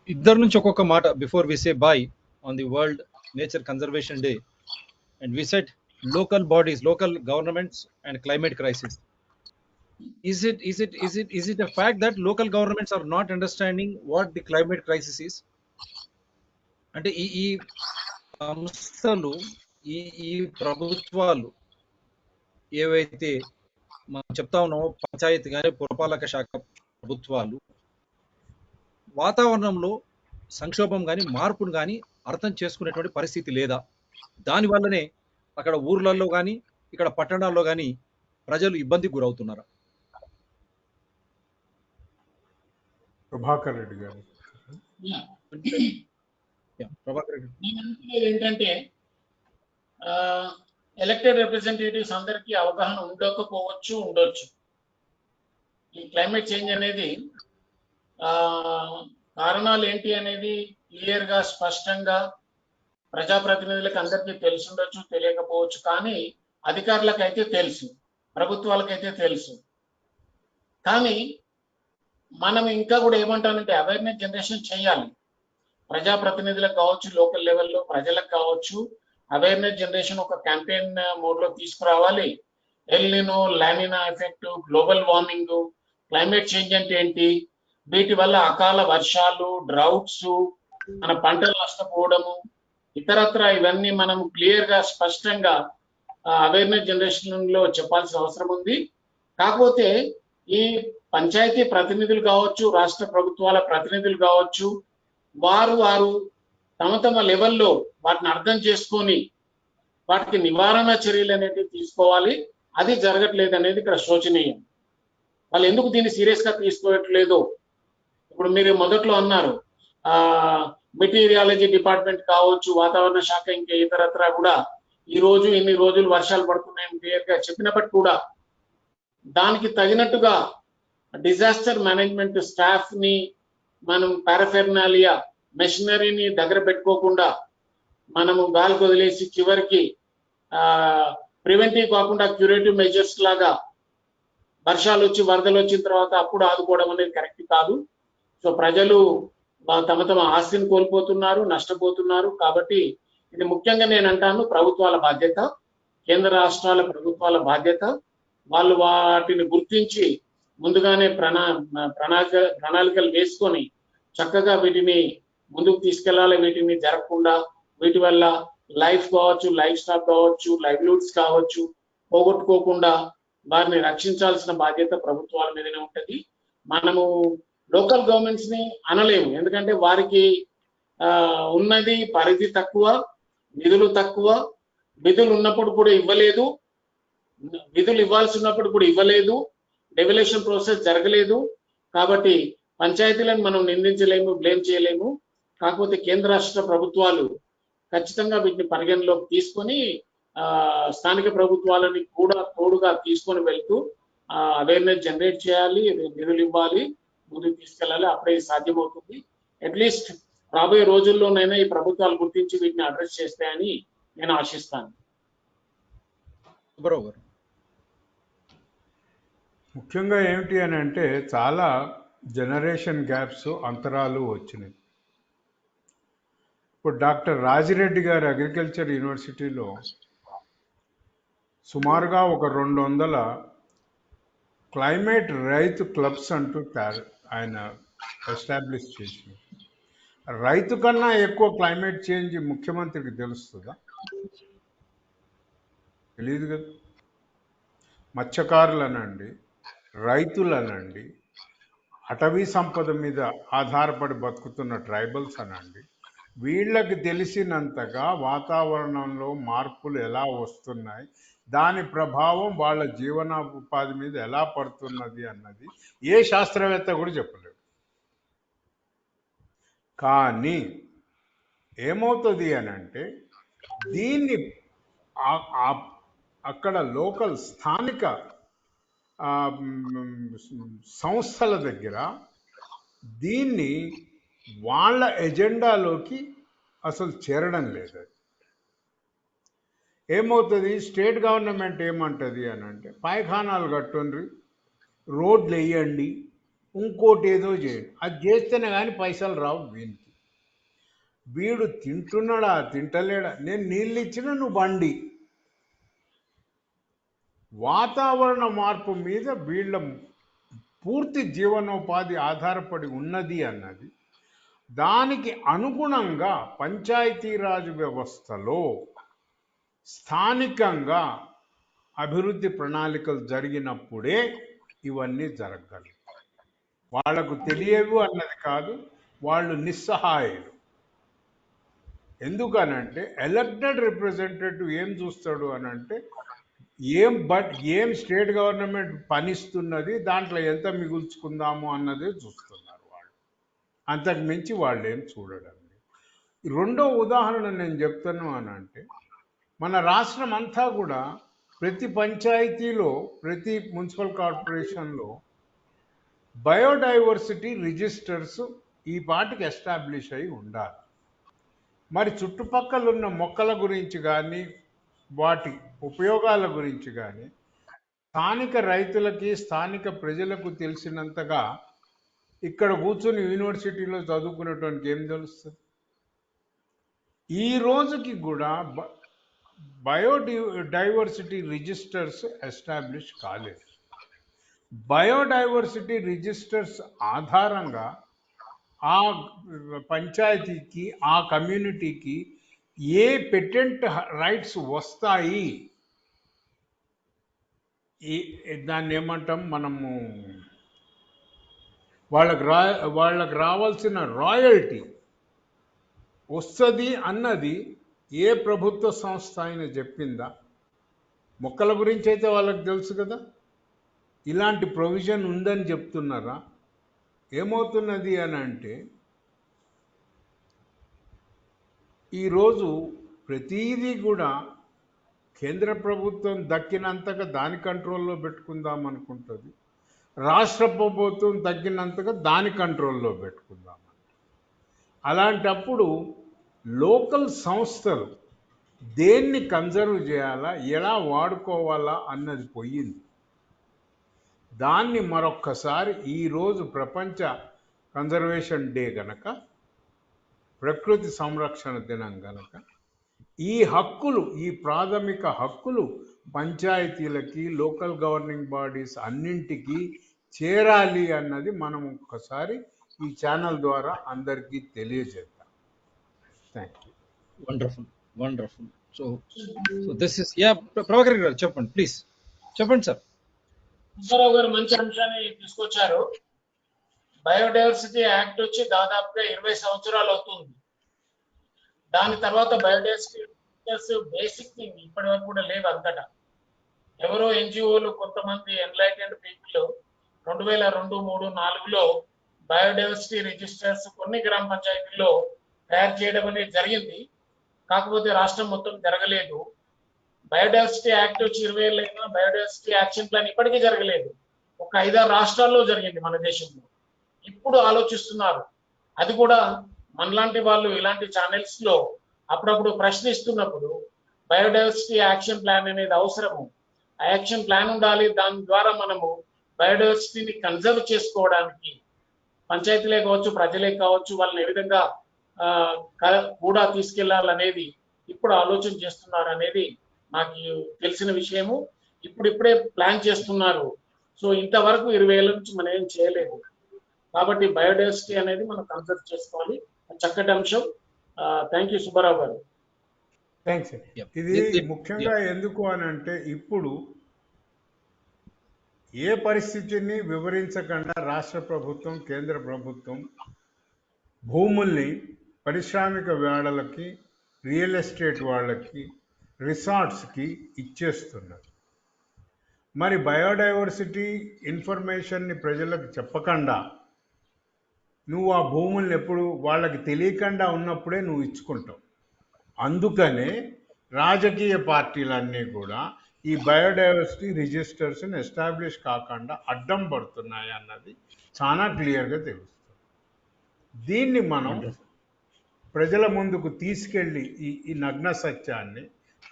ఇద్దరు నుంచి ఒక్కొక్క మాట before we say bye on the world nature conservation day, and we set local bodies, local governments and climate crisis. is it a fact that local governments are not understanding what the climate crisis is? అంటే ఈ సంస్థలు, ఈ ఈ ప్రభుత్వాలు ఏవైతే మనం చెప్తా ఉన్నామో, పంచాయతీ కానీ పురపాలక శాఖ ప్రభుత్వాలు వాతావరణంలో సంక్షోభం కానీ మార్పును కానీ అర్థం చేసుకునేటువంటి పరిస్థితి లేదా? దానివల్లనే అక్కడ ఊర్లలో కానీ ఇక్కడ పట్టణాల్లో కానీ ప్రజలు ఇబ్బందికి గురవుతున్నారా? ప్రభాకర్ రెడ్డి గారు. ప్రభాకర్ రెడ్డి. నేను అనుకునేది ఏంటంటే ఎలక్టెడ్ రిప్రజెంటేటివ్స్ అందరికీ అవగాహన ఉండకపోవచ్చు, ఉండొచ్చు. ఈ క్లైమేట్ చేంజ్ అనేది కారణాలు ఏంటి అనేది క్లియర్ గా స్పష్టంగా ప్రజాప్రతినిధులకు అందరికీ తెలిసి ఉండొచ్చు, తెలియకపోవచ్చు. కానీ అధికారులకైతే తెలుసు, ప్రభుత్వాలకైతే తెలుసు. కానీ మనం ఇంకా కూడా ఏమంటానంటే అవేర్నెస్ జనరేషన్ చేయాలి. ప్రజాప్రతినిధులకు కావచ్చు, లోకల్ లెవెల్లో ప్రజలకు కావచ్చు, అవేర్నెస్ జనరేషన్ ఒక క్యాంపెయిన్ మోడ్ లో తీసుకురావాలి. El Niño, La Niña effect, global warming, climate change అంటే ఏంటి, వీటి వల్ల అకాల వర్షాలు, డ్రౌట్స్, మన పంటలు నష్టపోవడము, ఇతరత్ర ఇవన్నీ మనం క్లియర్ గా స్పష్టంగా అవేర్నెస్ జనరేషన్ లో చెప్పాల్సిన అవసరం ఉంది. కాకపోతే ఈ పంచాయతీ ప్రతినిధులు కావచ్చు, రాష్ట్ర ప్రభుత్వాల ప్రతినిధులు కావచ్చు, వారు తమ తమ లెవెల్లో వాటిని అర్థం చేసుకొని వాటికి నివారణ చర్యలు అనేవి తీసుకోవాలి. అది జరగట్లేదు అనేది ఇక్కడ శోచనీయం. వాళ్ళు ఎందుకు దీన్ని సీరియస్ గా తీసుకోవట్లేదు? ఇప్పుడు మీరు మొదట్లో అన్నారు మెటీరియాలజీ డిపార్ట్మెంట్ కావచ్చు, వాతావరణ శాఖ, ఇంకా ఇతరత్ర కూడా ఈ రోజు ఇన్ని రోజులు వర్షాలు పడుతున్నాయని క్లియర్ గా చెప్పినప్పటికీ కూడా దానికి తగినట్టుగా డిజాస్టర్ మేనేజ్మెంట్ స్టాఫ్ ని మనం పారాఫెర్నాలియా మెషినరీని దగ్గర పెట్టుకోకుండా మనము గాలికి వదిలేసి చివరికి ప్రివెంటివ్ కాకుండా క్యూరేటివ్ మెజర్స్ లాగా వర్షాలు వచ్చి వరదలు వచ్చిన తర్వాత అప్పుడు ఆదుకోవడం అనేది కరెక్ట్ కాదు. సో ప్రజలు తమ తమ ఆస్తిని కోల్పోతున్నారు, నష్టపోతున్నారు. కాబట్టి ఇది ముఖ్యంగా నేను అంటాను ప్రభుత్వాల బాధ్యత, కేంద్ర రాష్ట్రాల ప్రభుత్వాల బాధ్యత. వాళ్ళు వాటిని గుర్తించి ముందుగానే ప్రణాళికలు వేసుకొని చక్కగా వీటిని ముందుకు తీసుకెళ్లాలి. వీటిని జరగకుండా వీటి వల్ల లైఫ్ కావచ్చు, లైఫ్ స్టాక్ కావచ్చు, లైవ్లీహుడ్స్ కావచ్చు పోగొట్టుకోకుండా వారిని రక్షించాల్సిన బాధ్యత ప్రభుత్వాల మీదనే ఉంటుంది. మనము లోకల్ గవర్నమెంట్స్ ని అనలేము, ఎందుకంటే వారికి ఉన్నది పరిధి తక్కువ, నిధులు తక్కువ. విధులు ఉన్నప్పుడు కూడా ఇవ్వలేదు, విధులు ఇవ్వాల్సి ఉన్నప్పుడు కూడా ఇవ్వలేదు, డెవల్యూషన్ ప్రాసెస్ జరగలేదు. కాబట్టి పంచాయతీలను మనం నిందించలేము, బ్లేమ్ చేయలేము. కాకపోతే కేంద్ర రాష్ట్ర ప్రభుత్వాలు ఖచ్చితంగా వీటిని పరిగణలోకి తీసుకొని స్థానిక ప్రభుత్వాలని కూడా తోడుగా తీసుకొని వెళ్తూ అవేర్నెస్ జనరేట్ చేయాలి, నిధులు ఇవ్వాలి, ముందుకు తీసుకెళ్ళాలి. అప్పుడే సాధ్యమవుతుంది. అట్లీస్ట్ రాబోయే రోజుల్లోనైనా ఈ ప్రభుత్వాలు గుర్తించి వీటిని అడ్రస్ చేస్తాయని నేను ఆశిస్తాను. బరోబర్. ముఖ్యంగా ఏమిటి అని అంటే చాలా జనరేషన్ గ్యాప్స్, అంతరాలు వచ్చినాయి. ఇప్పుడు డాక్టర్ రాజిరెడ్డి గారు అగ్రికల్చర్ యూనివర్సిటీలో సుమారుగా ఒక 200 క్లైమేట్ రైతు క్లబ్స్ అంటూ ఆయన ఎస్టాబ్లిష్ చేసింది. రైతు కన్నా ఎక్కువ క్లైమేట్ చేంజ్ ముఖ్యమంత్రికి తెలుస్తుందా? తెలియదు కదా. మత్స్యకారులనండి, రైతులనండి, అటవీ సంపద మీద ఆధారపడి బతుకుతున్న ట్రైబల్స్ అనండి, వీళ్ళకి తెలిసినంతగా వాతావరణంలో మార్పులు ఎలా వస్తున్నాయి, దాని ప్రభావం వాళ్ళ జీవనోపాధి మీద ఎలా పడుతున్నది అన్నది ఏ శాస్త్రవేత్త కూడా చెప్పలేడు. కానీ ఏమవుతుంది అని అంటే దీన్ని అక్కడ లోకల్ స్థానిక సంస్థల దగ్గర దీన్ని వాళ్ళ ఎజెండాలోకి అసలు చేరడం లేదు. ఏమవుతుంది, స్టేట్ గవర్నమెంట్ ఏమంటుంది అని అంటే పాయఖానాలు కట్టుండ్రి, రోడ్లు వేయండి, ఇంకోటి ఏదో చేయండి. అది చేస్తేనే కానీ పైసలు రావు వీనికి. వీడు తింటున్నాడా తింటలేడా, నేను నీళ్ళు ఇచ్చినా నువ్వు బండి, వాతావరణ మార్పు మీద వీళ్ళ పూర్తి జీవనోపాధి ఆధారపడి ఉన్నది అన్నది, దానికి అనుగుణంగా పంచాయతీరాజ్ వ్యవస్థలో స్థానికంగా అభివృద్ధి ప్రణాళికలు జరిగినప్పుడే ఇవన్నీ జరగగలవు. వాళ్లకు తెలియవు అన్నది కాదు, వాళ్ళు నిస్సహాయులు. ఎందుకనంటే ఎలక్టెడ్ రిప్రజెంటేటివ్ ఏం చూస్తాడు అనంటే ఏం స్టేట్ గవర్నమెంట్ పనిస్తున్నది, దాంట్లో ఎంత మిగుల్చుకుందాము అన్నదే చూస్తున్నారు వాళ్ళు. అంతకు మించి వాళ్ళు ఏం చూడడం లేదు. రెండో ఉదాహరణ నేను చెప్తాను అనంటే, మన రాష్ట్రం అంతా కూడా ప్రతి పంచాయతీలో, ప్రతి మున్సిపల్ కార్పొరేషన్లో బయోడైవర్సిటీ రిజిస్టర్స్ ఈ పాటికి ఎస్టాబ్లిష్ అయి ఉండాలి. మరి చుట్టుపక్కల ఉన్న మొక్కల గురించి కానీ, వాటి ఉపయోగాల గురించి కానీ స్థానిక రైతులకి, స్థానిక ప్రజలకు తెలిసినంతగా ఇక్కడ కూర్చొని యూనివర్సిటీలో చదువుకునేటువంటి ఏం తెలుస్తుంది? ఈ రోజుకి కూడా బయోడైవర్సిటీ రిజిస్టర్స్ ఎస్టాబ్లిష్ కాలేదు. బయోడైవర్సిటీ రిజిస్టర్స్ ఆధారంగా ఆ పంచాయతీకి, ఆ కమ్యూనిటీకి ఏ పెటెంట్ రైట్స్ వస్తాయి, దాన్ని ఏమంటాం మనము, వాళ్ళకు రావాల్సిన రాయల్టీ వస్తుంది అన్నది ఏ ప్రభుత్వ సంస్థ అయినా చెప్పిందా? మొక్కల గురించి అయితే వాళ్ళకి తెలుసు కదా, ఇలాంటి ప్రొవిజన్ ఉందని చెప్తున్నారా? ఏమవుతున్నది అని అంటే, ఈరోజు ప్రతీదీ కూడా కేంద్ర ప్రభుత్వం దక్కినంతగా దాని కంట్రోల్లో పెట్టుకుందాం అనుకుంటుంది, రాష్ట్ర ప్రభుత్వం తగ్గినంతగా దాని కంట్రోల్లో పెట్టుకుందాం. అలాంటప్పుడు లోకల్ సంస్థలు దేన్ని కన్జర్వ్ చేయాలా, ఎలా వాడుకోవాలా అన్నది పోయింది. దాన్ని మరొక్కసారి ఈరోజు ప్రపంచ కన్జర్వేషన్ డే గనక, ప్రకృతి సంరక్షణ దినం గనక, ఈ హక్కులు, ఈ ప్రాథమిక హక్కులు పంచాయతీలకి, లోకల్ గవర్నింగ్ బాడీస్ అన్నింటికి చేరాలి అన్నది మనం ఒక్కసారి ఈ ఛానల్ ద్వారా అందరికీ తెలియజేద్దాం. Thank you. Wonderful, wonderful. So this is Prabhakar garu చెప్పండి, ప్లీజ్ చెప్పండి సార్. సుబ్బారావు గారు మంచి అంశాన్ని తీసుకొచ్చారు. బయోడైవర్సిటీ యాక్ట్ వచ్చి దాదాపుగా 20 సంవత్సరాలు అవుతుంది. దాని తర్వాత బయోడైవర్సిటీ బేసిక్ థింగ్ ఇప్పటి వరకు కూడా లేదు అంతటా. ఎవరో ఎన్జిఓలు, కొంతమంది ఎన్లైటెండ్ పీపుల్ 2002, 3, 4లో బయోడైవర్సిటీ రిజిస్టర్స్ కొన్ని గ్రామ పంచాయతీల్లో తయారు చేయడం అనేది జరిగింది. కాకపోతే రాష్ట్రం మొత్తం జరగలేదు. బయోడైవర్సిటీ యాక్ట్ వచ్చి 20 ఏళ్ళు అయినా బయోడైవర్సిటీ యాక్షన్ ప్లాన్ ఇప్పటికీ జరగలేదు. ఒక 5-6 రాష్ట్రాల్లో జరిగింది మన దేశంలో. ఇప్పుడు ఆలోచిస్తున్నారు. అది కూడా మనలాంటి వాళ్ళు ఇలాంటి ఛానల్స్ లో అప్పుడప్పుడు ప్రశ్నిస్తున్నప్పుడు బయోడైవర్సిటీ యాక్షన్ ప్లాన్ అనేది అవసరము, ఆ యాక్షన్ ప్లాన్ ఉండాలి, దాని ద్వారా మనము బయోడైవర్సిటీని కన్జర్వ్ చేసుకోవడానికి పంచాయతీలే కావచ్చు, ప్రజలే కావచ్చు, వాళ్ళని ఏ విధంగా కూడా తీసుకెళ్లాలనేది ఇప్పుడు ఆలోచన చేస్తున్నారు అనేది నాకు తెలిసిన విషయము. ఇప్పుడిప్పుడే ప్లాన్ చేస్తున్నారు. సో ఇంతవరకు 20 ఏళ్ళ నుంచి మనం ఏం చేయలేదు. కాబట్టి బయోడైవర్సిటీ అనేది మనం కన్సర్వ్ చేసుకోవాలి. చక్కటి అంశం. థ్యాంక్ యూ సుబ్బారావు గారు. థ్యాంక్స్. ఇది ముఖ్యంగా ఎందుకు అని అంటే, ఇప్పుడు ఏ పరిస్థితిని వివరించకుండా రాష్ట్ర ప్రభుత్వం, కేంద్ర ప్రభుత్వం భూముల్ని పారిశ్రామిక వేళలకి, రియల్ ఎస్టేట్ వాళ్ళకి, రిసార్ట్స్కి ఇచ్చేస్తున్నారు. మరి బయోడైవర్సిటీ ఇన్ఫర్మేషన్ని ప్రజలకు చెప్పకుండా, నువ్వు ఆ భూముల్ని ఎప్పుడు వాళ్ళకి తెలియకుండా ఉన్నప్పుడే నువ్వు ఇచ్చుకుంటావు. అందుకనే రాజకీయ పార్టీలన్నీ కూడా ఈ బయోడైవర్సిటీ రిజిస్టర్స్ని ఎస్టాబ్లిష్ కాకుండా అడ్డం పడుతున్నాయి అన్నది చాలా క్లియర్గా తెలుస్తుంది. దీన్ని మనం ప్రజల ముందుకు తీసుకెళ్ళి ఈ నగ్న సత్యాన్ని,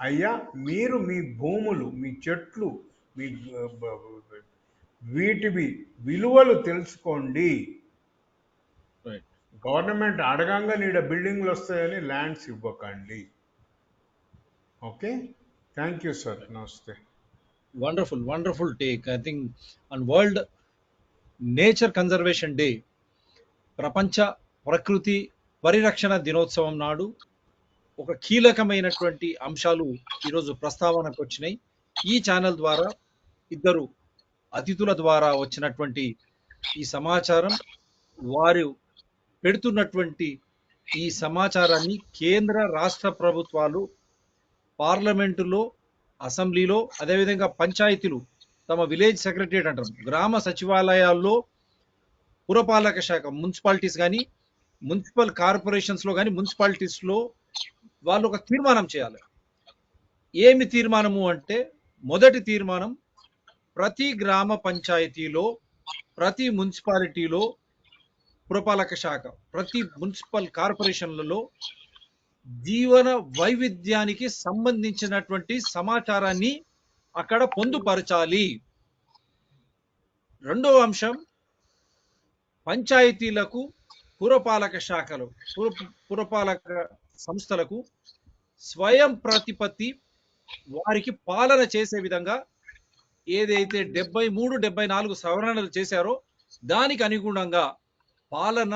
అయ్యా మీరు మీ భూములు, మీ చెట్లు, మీ వీటివి విలువలు తెలుసుకోండి. గవర్నమెంట్ అడగంగా నీడ బిల్డింగ్లు వస్తాయని ల్యాండ్స్ ఇవ్వకండి. Okay, thank you sir. నమస్తే. Wonderful, wonderful take. I think on World Nature Conservation Day, ప్రపంచ ప్రకృతి పరిరక్షణ దినోత్సవం నాడు ఒక కీలకమైనటువంటి అంశాలు ఈరోజు ప్రస్తావనకు వచ్చినాయి. ఈ ఛానల్ ద్వారా ఇద్దరు అతిథుల ద్వారా వచ్చినటువంటి ఈ సమాచారం, వారు పెడుతున్నటువంటి ఈ సమాచారాన్ని కేంద్ర రాష్ట్ర ప్రభుత్వాలు పార్లమెంటులో, అసెంబ్లీలో, అదేవిధంగా పంచాయతీలు, తమ విలేజ్ సెక్రటరియట్ అంటారు, గ్రామ సచివాలయాల్లో, పురపాలక శాఖ మున్సిపాలిటీస్ కానీ, మున్సిపల్ కార్పొరేషన్స్లో కానీ, మున్సిపాలిటీస్లో వాళ్ళు ఒక తీర్మానం చేయాలి. ఏమి తీర్మానము అంటే, మొదటి తీర్మానం, ప్రతి గ్రామ పంచాయతీలో, ప్రతి మున్సిపాలిటీలో, పురపాలక శాఖ, ప్రతి మున్సిపల్ కార్పొరేషన్లలో జీవన వైవిధ్యానికి సంబంధించినటువంటి సమాచారాన్ని అక్కడ పొందుపరచాలి. రెండవ అంశం, పంచాయతీలకు, పురపాలక శాఖలు, పురపాలక సంస్థలకు స్వయం ప్రతిపత్తి, వారికి పాలన చేసే విధంగా ఏదైతే 73, 74 సవరణలు చేశారో దానికి అనుగుణంగా పాలన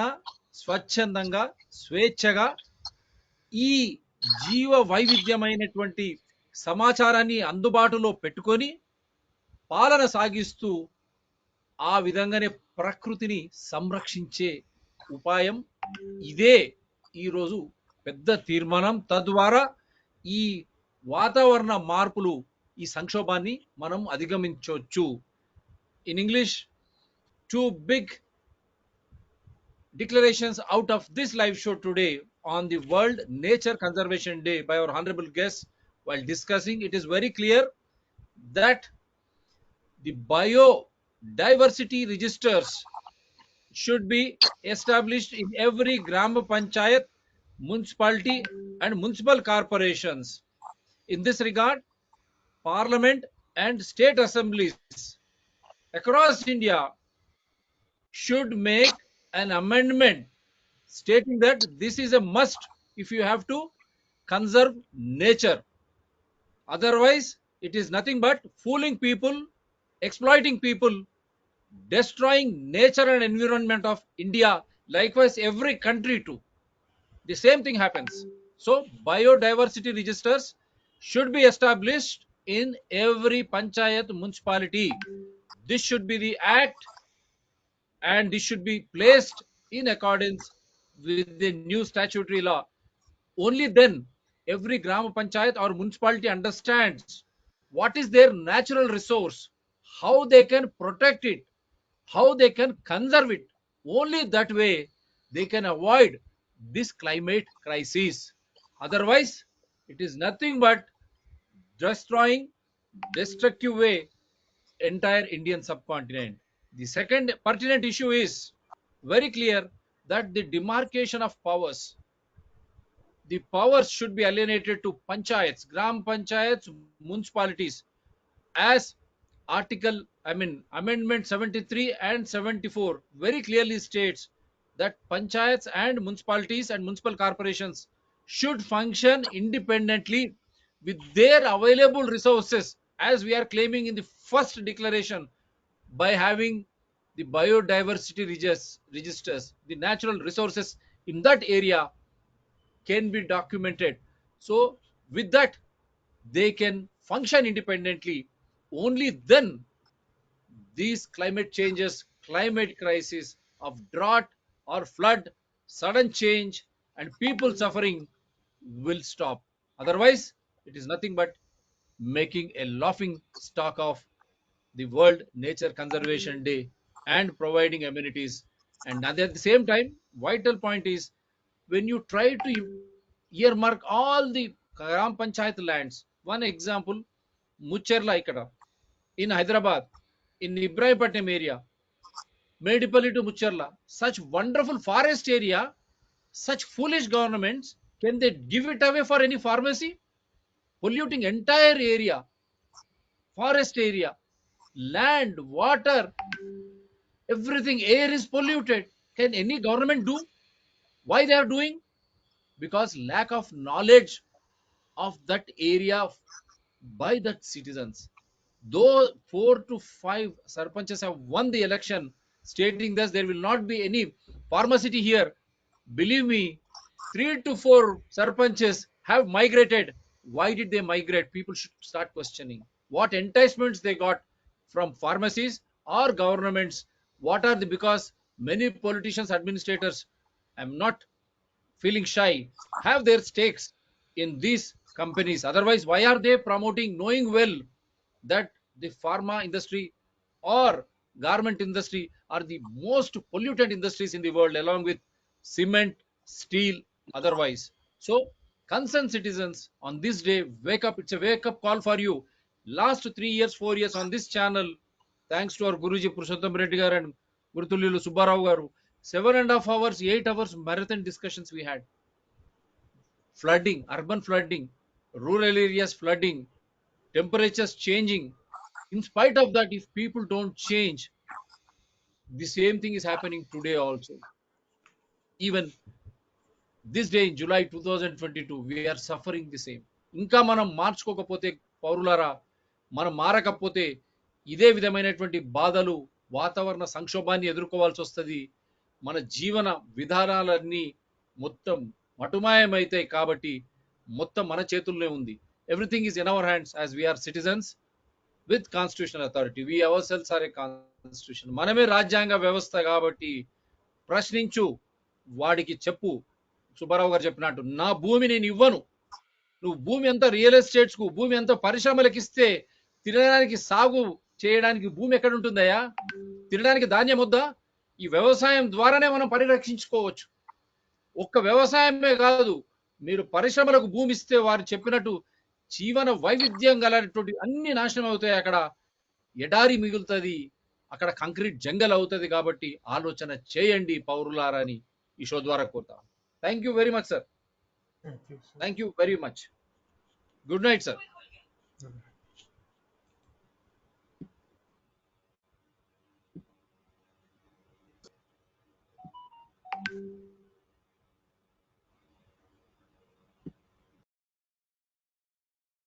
స్వచ్ఛందంగా, స్వేచ్ఛగా ఈ జీవ వైవిధ్యమైనటువంటి సమాచారాన్ని అందుబాటులో పెట్టుకొని పాలన సాగిస్తూ ఆ విధంగానే ప్రకృతిని సంరక్షించే ఉపాయం ఇదే ఈరోజు పెద్ద తీర్మానం. తద్వారా ఈ వాతావరణ మార్పులు, ఈ సంక్షోభాన్ని మనం అధిగమించవచ్చు. In English, two big declarations out of this live show today on the World Nature Conservation Day by our honorable guests. While discussing, it is very clear that the biodiversity registers should be established in every gram panchayat, municipality and municipal corporations. In this regard, parliament and state assemblies across India should make an amendment stating that this is a must if you have to conserve nature. Otherwise, it is nothing but fooling people, exploiting people, destroying nature and environment of India. Likewise, every country too. The same thing happens. So, biodiversity registers should be established in every panchayat, municipality. This should be the act, and this should be placed in accordance with the new statutory law. Only then every gram panchayat or municipality understands what is their natural resource, how they can protect it, how they can conserve it. Only that way they can avoid this climate crisis. Otherwise, it is nothing but destroying, destructive way entire Indian subcontinent. The second pertinent issue is very clear, that the demarcation of powers, the powers should be alienated to panchayats, gram panchayats, municipalities, as amendment 73 and 74 very clearly states that panchayats and municipalities and municipal corporations should function independently with their available resources, as we are claiming in the first declaration, by having the biodiversity registers. The natural resources in that area can be documented. So with that, they can function independently. Only then these climate changes, climate crisis of drought or flood, sudden change and people suffering will stop. Otherwise, it is nothing but making a laughing stock of the World Nature Conservation Day and providing amenities. And at the same time, vital point is, when you try to earmark all the Gram Panchayat lands, one example, Mucherla Ikada in Hyderabad, in Ibrahimapatnam area, Medipalli to Mucherla, such wonderful forest area, such foolish governments, can they give it away for any pharmacy? Polluting entire area, forest area, land, water, everything, air is polluted. Can any government do? Why they are doing? Because lack of knowledge of that area by the citizens. Though 4 to 5 sarpanches have won the election, stating that there will not be any pharmacy here, believe me, 3 to 4 sarpanches have migrated. Why did they migrate? People should start questioning what enticements they got from pharmacies or governments. What are the, because many politicians, administrators, I'm not feeling shy, have their stakes in these companies. Otherwise, why are they promoting, knowing well that the pharma industry or garment industry are the most polluted industries in the world, along with cement, steel, otherwise. So, concerned citizens, on this day, wake up. It's a wake up call for you. Last 3 years, 4 years on this channel, thanks to our Guruji Purushottam Reddy Garu and Gurutullilu Subbarao Garu, 7.5 hours, 8 hours marathon discussions we had. Flooding, urban flooding, rural areas flooding, temperatures changing. In spite of that, if people don't change, the same thing is happening today also. Even this day in July 2022, we are suffering the same. ఇంకా మనం మార్చుకోకపోతే పౌరులారా, మనం మారకపోతే ఇదే విధమైనటువంటి బాధలు, వాతావరణ సంక్షోభాన్ని ఎదుర్కోవాల్సి వస్తుంది. మన జీవన విధానాలన్నీ మొత్తం మటుమాయమైతాయి. కాబట్టి మొత్తం మన చేతుల్లోనే ఉంది. Everything is in our hands as we are citizens with constitutional authority. We ourselves are a constitution. మనమే రాజ్యాంగ వ్యవస్థ కాబట్టి ప్రశ్నించు, వాడికి చెప్పు. సుబ్బారావు గారు చెప్పినట్టు, నా భూమి నేను ఇవ్వను. నువ్వు భూమి అంతా రియల్ ఎస్టేట్స్ కు, భూమి అంతా పరిశ్రమలకు ఇస్తే తినడానికి, సాగు చేయడానికి భూమి ఎక్కడ ఉంటుందయ్యా? తినడానికి ధాన్యం వద్దా? ఈ వ్యవసాయం ద్వారానే మనం పరిరక్షించుకోవచ్చు. ఒక్క వ్యవసాయమే కాదు, మీరు పరిశ్రమలకు భూమి ఇస్తే వారు చెప్పినట్టు జీవన వైవిధ్యం గలటువంటి అన్ని నాశనం అవుతాయి. అక్కడ ఎడారి మిగులుతుంది, అక్కడ కంక్రీట్ జంగల్ అవుతుంది. కాబట్టి ఆలోచన చేయండి పౌరులారా అని ఈ షో ద్వారా కోరుతాం. Thank you very much sir. Thank you very much. Good night sir. Good.